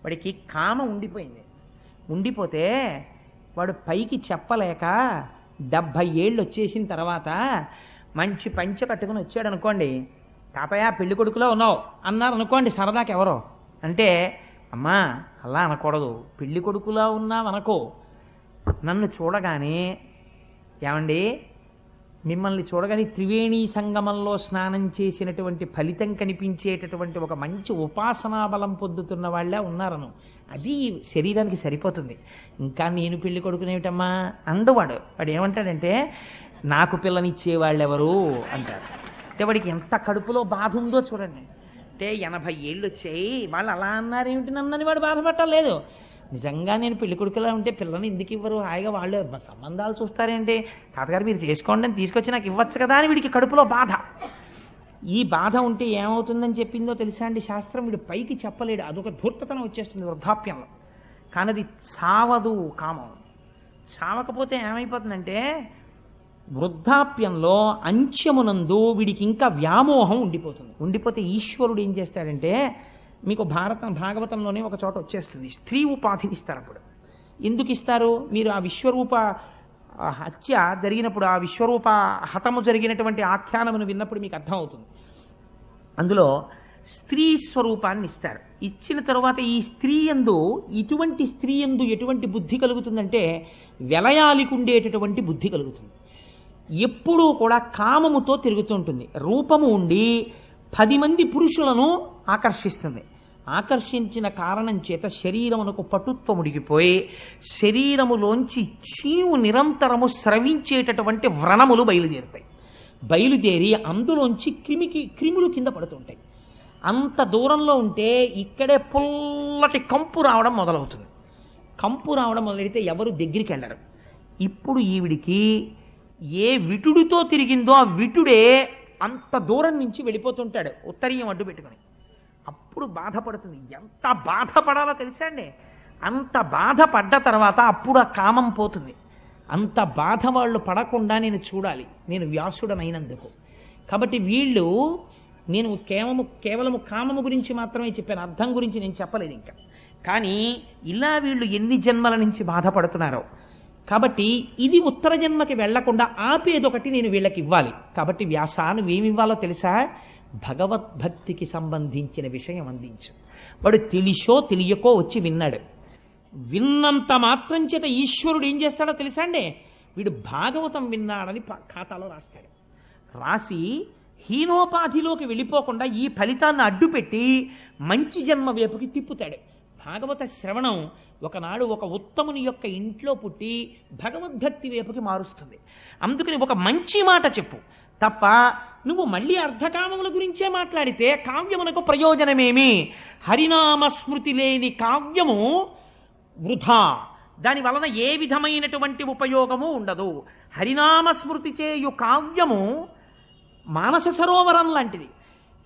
వాడికి కామ ఉండిపోయింది. ఉండిపోతే వాడు పైకి చెప్పలేక 70 ఏళ్ళు వచ్చేసిన తర్వాత మంచి పంచె కట్టుకుని వచ్చాడు అనుకోండి, తాతయ్య పెళ్లి కొడుకులో ఉన్నావు అన్నారు అనుకోండి సరదాకి ఎవరో. అంటే అమ్మా అలా అనకూడదు, పెళ్లి కొడుకులా ఉన్నావనుకో. నన్ను చూడగానే ఏమండి మిమ్మల్ని చూడగానే త్రివేణీ సంగమంలో స్నానం చేసినటువంటి ఫలితం కనిపించేటటువంటి ఒక మంచి ఉపాసనా బలం పొందుతున్న వాళ్ళే ఉన్నారను. అది శరీరానికి సరిపోతుంది. ఇంకా నేను పెళ్లి కొడుకునేమిటమ్మా అండువాడు. వాడు ఏమంటాడంటే నాకు పిల్లనిచ్చేవాళ్ళు ఎవరు అంటారు. అంటే వాడికి ఎంత కడుపులో బాధ ఉందో చూడండి. అంటే 80 ఏళ్ళు వచ్చాయి వాళ్ళు అలా అన్నారేమిటి నన్నని వాడు బాధపట్టలేదు. నిజంగా నేను పెళ్లి కొడుకులా ఉంటే పిల్లని ఎందుకు ఇవ్వరు, హాయిగా వాళ్ళు సంబంధాలు చూస్తారేంటి, తాతగారు మీరు చేసుకోండి అని తీసుకొచ్చి నాకు ఇవ్వచ్చు కదా అని వీడికి కడుపులో బాధ. ఈ బాధ ఉంటే ఏమవుతుందని చెప్పిందో తెలుసా అండి శాస్త్రం? వీడు పైకి చెప్పలేడు, అదొక ధూర్తతనం వచ్చేస్తుంది వృద్ధాప్యంలో. కానీ అది చావదు కామం. చావకపోతే ఏమైపోతుందంటే వృద్ధాప్యంలో అంత్యమునందు వీడికి ఇంకా వ్యామోహం ఉండిపోతుంది. ఉండిపోతే ఈశ్వరుడు ఏం చేస్తాడంటే, మీకు భాగవతంలోనే ఒక చోట వచ్చేస్తుంది, స్త్రీ ఉపాధిని ఇస్తారు. అప్పుడు ఎందుకు ఇస్తారు? మీరు ఆ విశ్వరూప హత్య జరిగినప్పుడు, ఆ విశ్వరూప హతము జరిగినటువంటి ఆఖ్యానమును విన్నప్పుడు మీకు అర్థమవుతుంది. అందులో స్త్రీ స్వరూపాన్ని ఇస్తారు. ఇచ్చిన తరువాత ఈ స్త్రీ యందు, ఇటువంటి స్త్రీ యందు ఎటువంటి బుద్ధి కలుగుతుందంటే వెలయాలికి ఉండేటటువంటి బుద్ధి కలుగుతుంది. ఎప్పుడూ కూడా కామముతో తిరుగుతుంటుంది. రూపము ఉండి 10 మంది పురుషులను ఆకర్షిస్తుంది. ఆకర్షించిన కారణం చేత శరీరమునకు పటుత్వం ఉడికిపోయి శరీరములోంచి చీవు నిరంతరము స్రవించేటటువంటి వ్రణములు బయలుదేరుతాయి. బయలుదేరి అందులోంచి క్రిములు కింద పడుతుంటాయి. అంత దూరంలో ఉంటే ఇక్కడే పుల్లటి కంపు రావడం మొదలవుతుంది. కంపు రావడం మొదలెడితే ఎవరు దగ్గరికి వెళ్ళరు. ఇప్పుడు ఈవిడికి ఏ విటుడితో తిరిగిందో ఆ విటుడే అంత దూరం నుంచి వెళ్ళిపోతుంటాడు ఉత్తరీయం అడ్డు పెట్టుకుని. అప్పుడు బాధపడుతుంది. ఎంత బాధపడాలో తెలుసా అండి? అంత బాధపడ్డ తర్వాత అప్పుడు ఆ కామం పోతుంది. అంత బాధ వాళ్ళు పడకుండా నేను చూడాలి, నేను వ్యాసుడనైనందుకు. కాబట్టి వీళ్ళు, నేను కేవలము కామము గురించి మాత్రమే చెప్పాను, అర్థం గురించి నేను చెప్పలేదు ఇంకా. కానీ ఇలా వీళ్ళు ఎన్ని జన్మల నుంచి బాధపడుతున్నారో. కాబట్టి ఇది ఉత్తర జన్మకి వెళ్లకుండా ఆపేదొకటి నేను వీళ్ళకి ఇవ్వాలి. కాబట్టి వ్యాస నువ్వేమివ్వాలో తెలుసా? భగవద్భక్తికి సంబంధించిన విషయం అందించు. వాడు తెలిసో తెలియకో వచ్చి విన్నాడు. విన్నంత మాత్రం చేత ఈశ్వరుడు ఏం చేస్తాడో తెలుసా అండి? వీడు భాగవతం విన్నాడని ఖాతాలో రాస్తాడు. రాసి హీనోపాధిలోకి వెళ్ళిపోకుండా ఈ ఫలితాన్ని అడ్డుపెట్టి మంచి జన్మ వైపుకి తిప్పుతాడు. భాగవత శ్రవణం ఒకనాడు ఒక ఉత్తముని యొక్క ఇంట్లో పుట్టి భగవద్భక్తి వైపుకి మారుస్తుంది. అందుకని ఒక మంచి మాట చెప్పు తప్ప నువ్వు మళ్ళీ అర్ధకామముల గురించే మాట్లాడితే కావ్యమునకు ప్రయోజనమేమి? హరినామస్మృతి లేని కావ్యము వృధా, దాని వలన ఏ విధమైనటువంటి ఉపయోగము ఉండదు. హరినామస్మృతి చేయు కావ్యము మానస సరోవరం లాంటిది.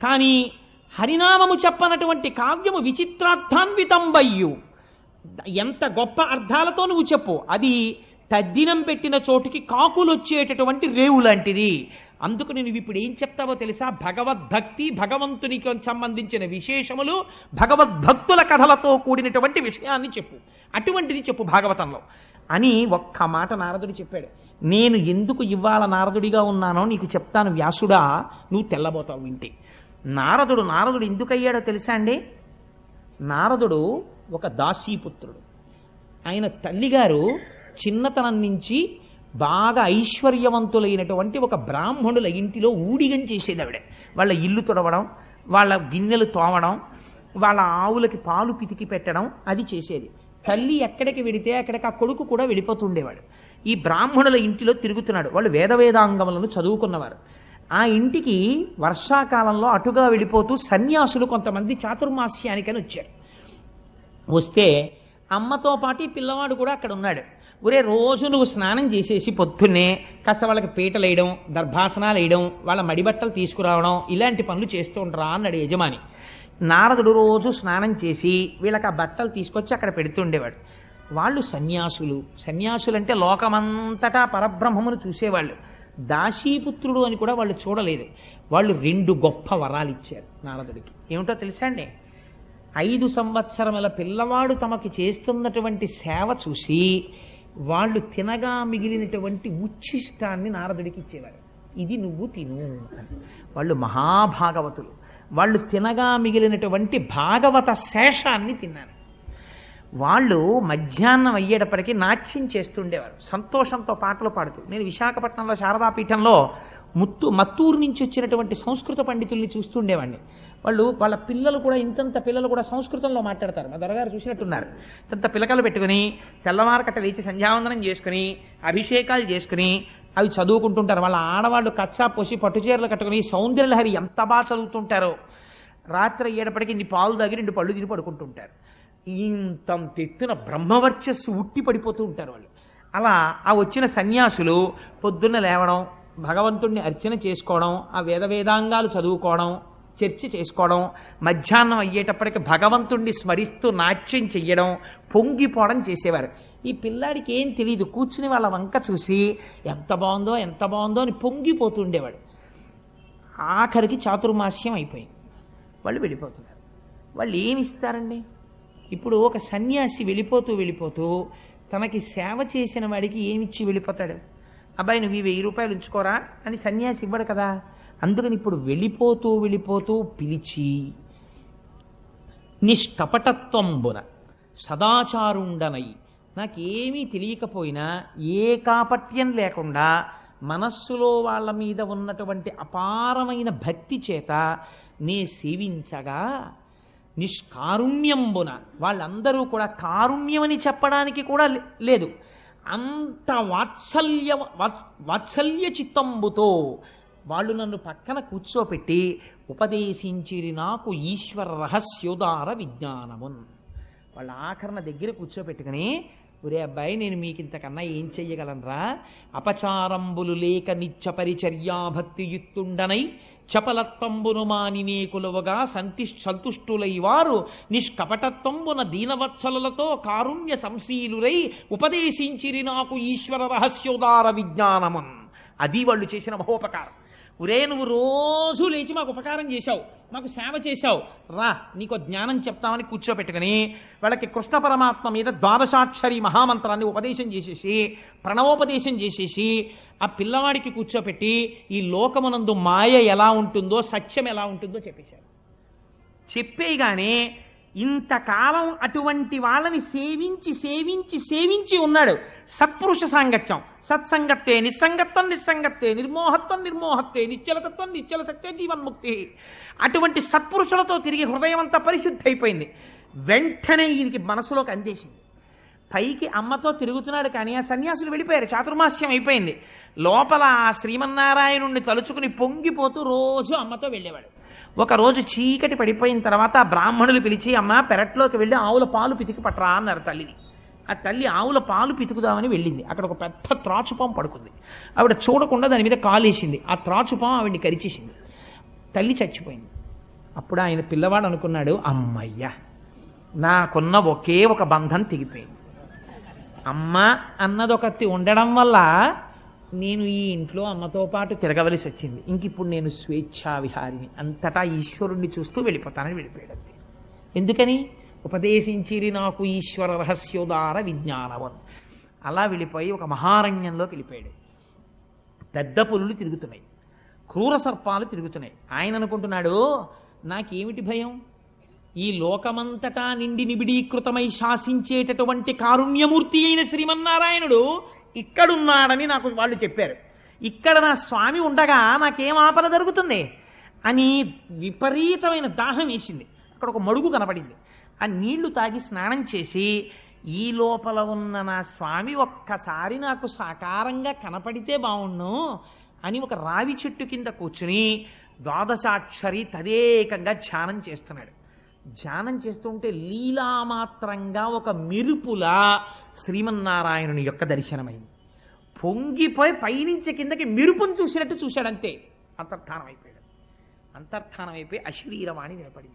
కానీ హరినామము చెప్పనటువంటి కావ్యము విచిత్రార్థాన్వితంబయ్యు, ఎంత గొప్ప అర్థాలతో నువ్వు చెప్పు, అది తద్దినం పెట్టిన చోటుకి కాకులు వచ్చేటటువంటి రేవు లాంటిది. అందుకు నువ్వు ఇప్పుడు ఏం చెప్తావో తెలుసా? భగవద్భక్తి, భగవంతునికి సంబంధించిన విశేషములు, భగవద్భక్తుల కథలతో కూడినటువంటి విషయాన్ని చెప్పు, అటువంటిది చెప్పు భాగవతంలో అని ఒక్క మాట నారదుడు చెప్పాడు. నేను ఎందుకు ఇవాళ నారదుడిగా ఉన్నానో నీకు చెప్తాను వ్యాసుడా, నువ్వు తెల్లబోతావు వింటే. నారదుడు ఎందుకయ్యాడో తెలుసా అండి? నారదుడు ఒక దాసీపుత్రుడు. ఆయన తల్లిగారు చిన్నతనం నుంచి బాగా ఐశ్వర్యవంతులైనటువంటి ఒక బ్రాహ్మణుల ఇంటిలో ఊడిగం చేసేది ఆవిడ. వాళ్ళ ఇల్లు తుడవడం, వాళ్ళ గిన్నెలు తోమడం, వాళ్ళ ఆవులకి పాలు పితికి పెట్టడం అది చేసేది. తల్లి ఎక్కడికి వెడితే అక్కడికి ఆ కొడుకు కూడా వెళ్ళిపోతుండేవాడు. ఈ బ్రాహ్మణుల ఇంటిలో తిరుగుతున్నాడు. వాళ్ళు వేదవేదాంగములను చదువుకున్నవారు. ఆ ఇంటికి వర్షాకాలంలో అటుగా వెళ్ళిపోతూ సన్యాసులు కొంతమంది చాతుర్మాస్యానికని వచ్చారు. వస్తే అమ్మతో పాటు ఈ పిల్లవాడు కూడా అక్కడ ఉన్నాడు. ఒరే, రోజు నువ్వు స్నానం చేసేసి పొద్దున్నే కాస్త వాళ్ళకి పీటలు వేయడం, దర్భాసనాలు వేయడం, వాళ్ళ మడిబట్టలు తీసుకురావడం, ఇలాంటి పనులు చేస్తూ ఉండరా అన్నాడు యజమాని. నారదుడు రోజు స్నానం చేసి వీళ్ళకి ఆ బట్టలు తీసుకొచ్చి అక్కడ పెడుతుండేవాడు. వాళ్ళు సన్యాసులు. సన్యాసులంటే లోకమంతటా పరబ్రహ్మమును చూసేవాళ్ళు. దాసీపుత్రుడు అని కూడా వాళ్ళు చూడలేదు. వాళ్ళు 2 గొప్ప వరాలు ఇచ్చారు నారదుడికి. ఏమిటో తెలుసా అండి? 5 సంవత్సరముల పిల్లవాడు తమకి చేస్తున్నటువంటి సేవ చూసి వాళ్ళు తినగా మిగిలినటువంటి ఉచ్ఛిష్టాన్ని నారదుడికి ఇచ్చేవారు. ఇది నువ్వు తిను అని. వాళ్ళు మహాభాగవతులు. వాళ్ళు తినగా మిగిలినటువంటి భాగవత శేషాన్ని తిన్నారు. వాళ్ళు మధ్యాహ్నం అయ్యేటప్పటికీ నాట్యం చేస్తుండేవారు, సంతోషంతో పాటలు పాడుతూ. నేను విశాఖపట్నంలో శారదాపీఠంలో మత్తూరు నుంచి వచ్చినటువంటి సంస్కృత పండితుల్ని చూస్తుండేవాడిని. వాళ్ళ పిల్లలు కూడా ఇంతంత పిల్లలు కూడా సంస్కృతంలో మాట్లాడతారు. మా దొరగారు చూసినట్టున్నారు. ఇంత పిలకలు పెట్టుకుని తెల్లవారకట్ట లేచి సంధ్యావందనం చేసుకుని అభిషేకాలు చేసుకుని అవి చదువుకుంటుంటారు. వాళ్ళ ఆడవాళ్ళు కచ్చా పోసి పట్టుచీరలు కట్టుకుని సౌందర్యలహరి ఎంత బాగా చదువుతుంటారో. రాత్రి అయ్యేటప్పటికి ఇన్ని పాలు తాగి 2 పళ్ళు తిని పడుకుంటుంటారు. ఇంతంత ఎత్తున బ్రహ్మవర్చస్సు ఉట్టి పడిపోతూ ఉంటారు వాళ్ళు. అలా ఆ వచ్చిన సన్యాసులు పొద్దున్న లేవడం, భగవంతుణ్ణి అర్చన చేసుకోవడం, ఆ వేదాంగాలు చదువుకోవడం, చర్చ చేసుకోవడం, మధ్యాహ్నం అయ్యేటప్పటికి భగవంతుణ్ణి స్మరిస్తూ నాట్యం చెయ్యడం, పొంగిపోవడం చేసేవారు. ఈ పిల్లాడికి ఏం తెలియదు. కూర్చుని వాళ్ళ వంక చూసి ఎంత బాగుందో ఎంత బాగుందో అని పొంగిపోతుండేవాడు. ఆఖరికి చాతుర్మాస్యం అయిపోయింది. వాళ్ళు వెళ్ళిపోతున్నారు. వాళ్ళు ఏమిస్తారండి? ఇప్పుడు ఒక సన్యాసి వెళ్ళిపోతూ తనకి సేవ చేసిన వాడికి ఏమిచ్చి వెళ్ళిపోతాడు? అబ్బాయి నువ్వు 1000 రూపాయలు ఉంచుకోరా అని సన్యాసి ఇవ్వడు కదా. అందుకని ఇప్పుడు వెళ్ళిపోతూ పిలిచి నిష్కపటత్వంబున సదాచారుండనై, నాకేమీ తెలియకపోయినా ఏ కాపట్యం లేకుండా మనస్సులో వాళ్ళ మీద ఉన్నటువంటి అపారమైన భక్తి చేత నే సేవించగా నిష్కారుణ్యంబున, వాళ్ళందరూ కూడా కారుణ్యమని చెప్పడానికి కూడా లేదు, అంత వాత్సల్య చిత్తంబుతో వాళ్ళు నన్ను పక్కన కూర్చోపెట్టి ఉపదేశించిరి నాకు ఈశ్వర రహస్యోదార విజ్ఞానమున్. వాళ్ళ ఆఖరణ దగ్గర కూర్చోపెట్టుకుని, ఒరే అబ్బాయి నేను మీకు ఇంతకన్నా ఏం చెయ్యగలనరా? అపచారంబులు లేక నిత్య పరిచర్యాభక్తియుక్తుండనై చపలత్వంబును మానినే కులవగా సంతుష్టులై వారు నిష్కపటత్వంబున దీనవత్సలతో కారుణ్య సంశీలురై ఉపదేశించిరి నాకు ఈశ్వర రహస్యోదార విజ్ఞానమన్. అది వాళ్ళు చేసిన మహోపకారం. ఒరే నువ్వు రోజు లేచి మాకు ఉపకారం చేశావు, మాకు సేవ చేశావు, రా నీకు జ్ఞానం చెప్తామని కూర్చోపెట్టుకుని వాళ్ళకి కృష్ణ పరమాత్మ మీద 12 మహామంత్రాన్ని ఉపదేశం చేసేసి, ప్రణవోపదేశం చేసేసి, ఆ పిల్లవాడికి కూర్చోపెట్టి ఈ లోకమునందు మాయ ఎలా ఉంటుందో, సత్యం ఎలా ఉంటుందో చెప్పేశారు. చెప్పేగానే ఇంతకాలం అటువంటి వాళ్ళని సేవించి ఉన్నాడు. సత్పురుష సాంగత్యం, సత్సంగత్తే నిస్సంగత్వం నిస్సంగత్తే, నిర్మోహత్వం నిర్మోహత్తే, నిశ్చలతత్వం నిశ్చలశక్తే జీవన్ముక్తి. అటువంటి సత్పురుషులతో తిరిగి హృదయం అంతా పరిశుద్ధి అయిపోయింది. వెంటనే ఈయనకి మనసులోకి అందేసింది. పైకి అమ్మతో తిరుగుతున్నాడు కానీ ఆ సన్యాసులు వెళ్ళిపోయారు, చాతుర్మాస్యం అయిపోయింది. లోపల ఆ శ్రీమన్నారాయణుణ్ణి తలుచుకుని పొంగిపోతూ రోజు అమ్మతో వెళ్ళేవాడు. ఒకరోజు చీకటి పడిపోయిన తర్వాత ఆ బ్రాహ్మణులు పిలిచి, అమ్మ పెరట్లోకి వెళ్ళి ఆవుల పాలు పితికి పట్టరా అన్నారు తల్లిని. ఆ తల్లి ఆవుల పాలు పితుకుదామని వెళ్ళింది. అక్కడ ఒక పెద్ద త్రాచుపాము పడుకుంది. ఆవిడ చూడకుండా దాని మీద కాలేసింది. ఆ త్రాచుపాము ఆవిడ్ని కరిచేసింది. తల్లి చచ్చిపోయింది. అప్పుడు ఆయన పిల్లవాడు అనుకున్నాడు, అమ్మయ్య నాకున్న ఒకే ఒక బంధం తెగిపోయింది. అమ్మ అన్నదొకటి ఉండడం వల్ల నేను ఈ ఇంట్లో అమ్మతో పాటు తిరగవలసి వచ్చింది. ఇంక ఇప్పుడు నేను స్వేచ్ఛా విహారిని, అంతటా ఈశ్వరుణ్ణి చూస్తూ వెళ్ళిపోతానని వెళ్ళిపోయాడు. ఎందుకని? ఉపదేశించిరి నాకు ఈశ్వర రహస్యోదార విజ్ఞానవన్. అలా వెళ్ళిపోయి ఒక మహారణ్యంలోకి వెళ్ళిపోయాడు. పెద్ద పులులు తిరుగుతున్నాయి, క్రూర సర్పాలు తిరుగుతున్నాయి. ఆయన అనుకుంటున్నాడు, నాకేమిటి భయం? ఈ లోకమంతటా నిండి నిబిడీకృతమై శాసించేటటువంటి కారుణ్యమూర్తి అయిన శ్రీమన్నారాయణుడు ఇక్కడున్నాడని నాకు వాళ్ళు చెప్పారు. ఇక్కడ నా స్వామి ఉండగా నాకేం ఆపద జరుగుతుంది అని విపరీతమైన దాహం వేసింది. అక్కడ ఒక మడుగు కనపడింది. ఆ నీళ్లు తాగి స్నానం చేసి ఈ లోపల ఉన్న నా స్వామి ఒక్కసారి నాకు సాకారంగా కనపడితే బావుణ్ణు అని ఒక రావి చెట్టు కింద కూర్చుని ద్వాదశాక్షరి తదేకంగా ధ్యానం చేస్తున్నాడు. ధ్యానం చేస్తుంటే లీలామాత్రంగా ఒక మెరుపులా శ్రీమన్నారాయణుని యొక్క దర్శనమైంది. పొంగిపోయి పైనుంచి కిందకి మెరుపును చూసినట్టు చూశాడంతే. అంతర్ధానం అయిపోయాడు. అంతర్ధానం అయిపోయి అశరీరవాణి వినపడింది.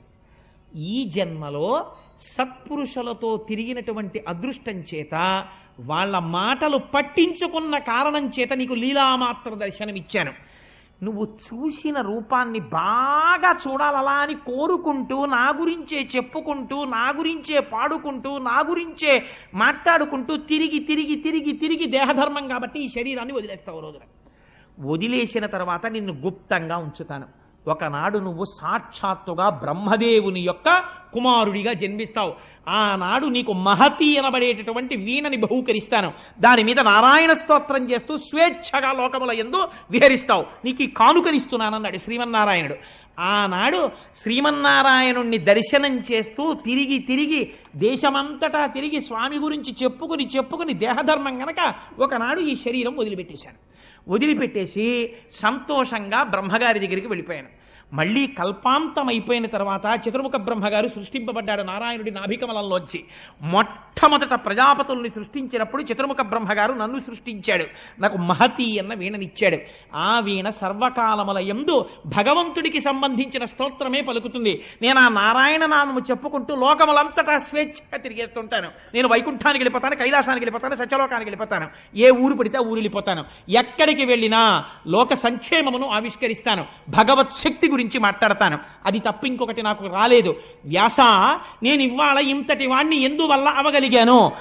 ఈ జన్మలో సత్పురుషులతో తిరిగినటువంటి అదృష్టం చేత, వాళ్ళ మాటలు పట్టించుకున్న కారణం చేత నీకు లీలామాత్ర దర్శనం ఇచ్చాను. నువ్వు చూసిన రూపాన్ని బాగా చూడాలలా అని కోరుకుంటూ, నా గురించే చెప్పుకుంటూ, నా గురించే పాడుకుంటూ, నా గురించే మాట్లాడుకుంటూ తిరిగి తిరిగి తిరిగి తిరిగి దేహధర్మం కాబట్టి ఈ శరీరాన్ని వదిలేస్తావు. రోజున వదిలేసిన తర్వాత నిన్ను గుప్తంగా ఉంచుతాను. ఒకనాడు నువ్వు సాక్షాత్తుగా బ్రహ్మదేవుని యొక్క కుమారుడిగా జన్మిస్తావు. ఆనాడు నీకు మహతి అనబడేటటువంటి వీణని బహూకరిస్తాను. దాని మీద నారాయణ స్తోత్రం చేస్తూ స్వేచ్ఛగా లోకముల యందు విహరిస్తావు. నీకు ఈ కానుకనిస్తున్నానన్నాడు శ్రీమన్నారాయణుడు. ఆనాడు శ్రీమన్నారాయణుణ్ణి దర్శనం చేస్తూ తిరిగి తిరిగి దేశమంతటా తిరిగి స్వామి గురించి చెప్పుకుని దేహధర్మం గనక ఒకనాడు ఈ శరీరం వదిలిపెట్టేశాను. వదిలిపెట్టేసి సంతోషంగా బ్రహ్మగారి దగ్గరికి వెళ్ళిపోయాను. మళ్ళీ కల్పాంతం అయిపోయిన తర్వాత చతుర్ముఖ బ్రహ్మగారు సృష్టింపబడ్డాడు నారాయణుడి నాభికమలంలోంచి. మొట్టమొదట ప్రజాపతుల్ని సృష్టించినప్పుడు చతుర్ముఖ బ్రహ్మగారు నన్ను సృష్టించాడు. నాకు మహతి అన్న వీణనిచ్చాడు. ఆ వీణ సర్వకాలముల యందు భగవంతుడికి సంబంధించిన స్తోత్రమే పలుకుతుంది. నేను ఆ నారాయణ నామము చెప్పుకుంటూ లోకములంతటా స్వేచ్ఛగా తిరిగేస్తుంటాను. నేను వైకుంఠానికి వెళ్ళిపోతాను, కైలాసానికి వెళ్ళిపోతాను, సత్యలోకానికి వెళ్ళిపోతాను. ఏ ఊరు పడితే ఆ ఊరు వెళ్ళిపోతాను. ఎక్కడికి వెళ్ళినా లోక సంక్షేమమును ఆవిష్కరిస్తాను. భగవత్ శక్తి గురించి మాట్లాడతాను. అది తప్ప ఇంకొకటి నాకు రాలేదు. వ్యాస, నేను ఇవాళ ఇంతటి వాణ్ణి ఎందువల్ల అవగలిగాను?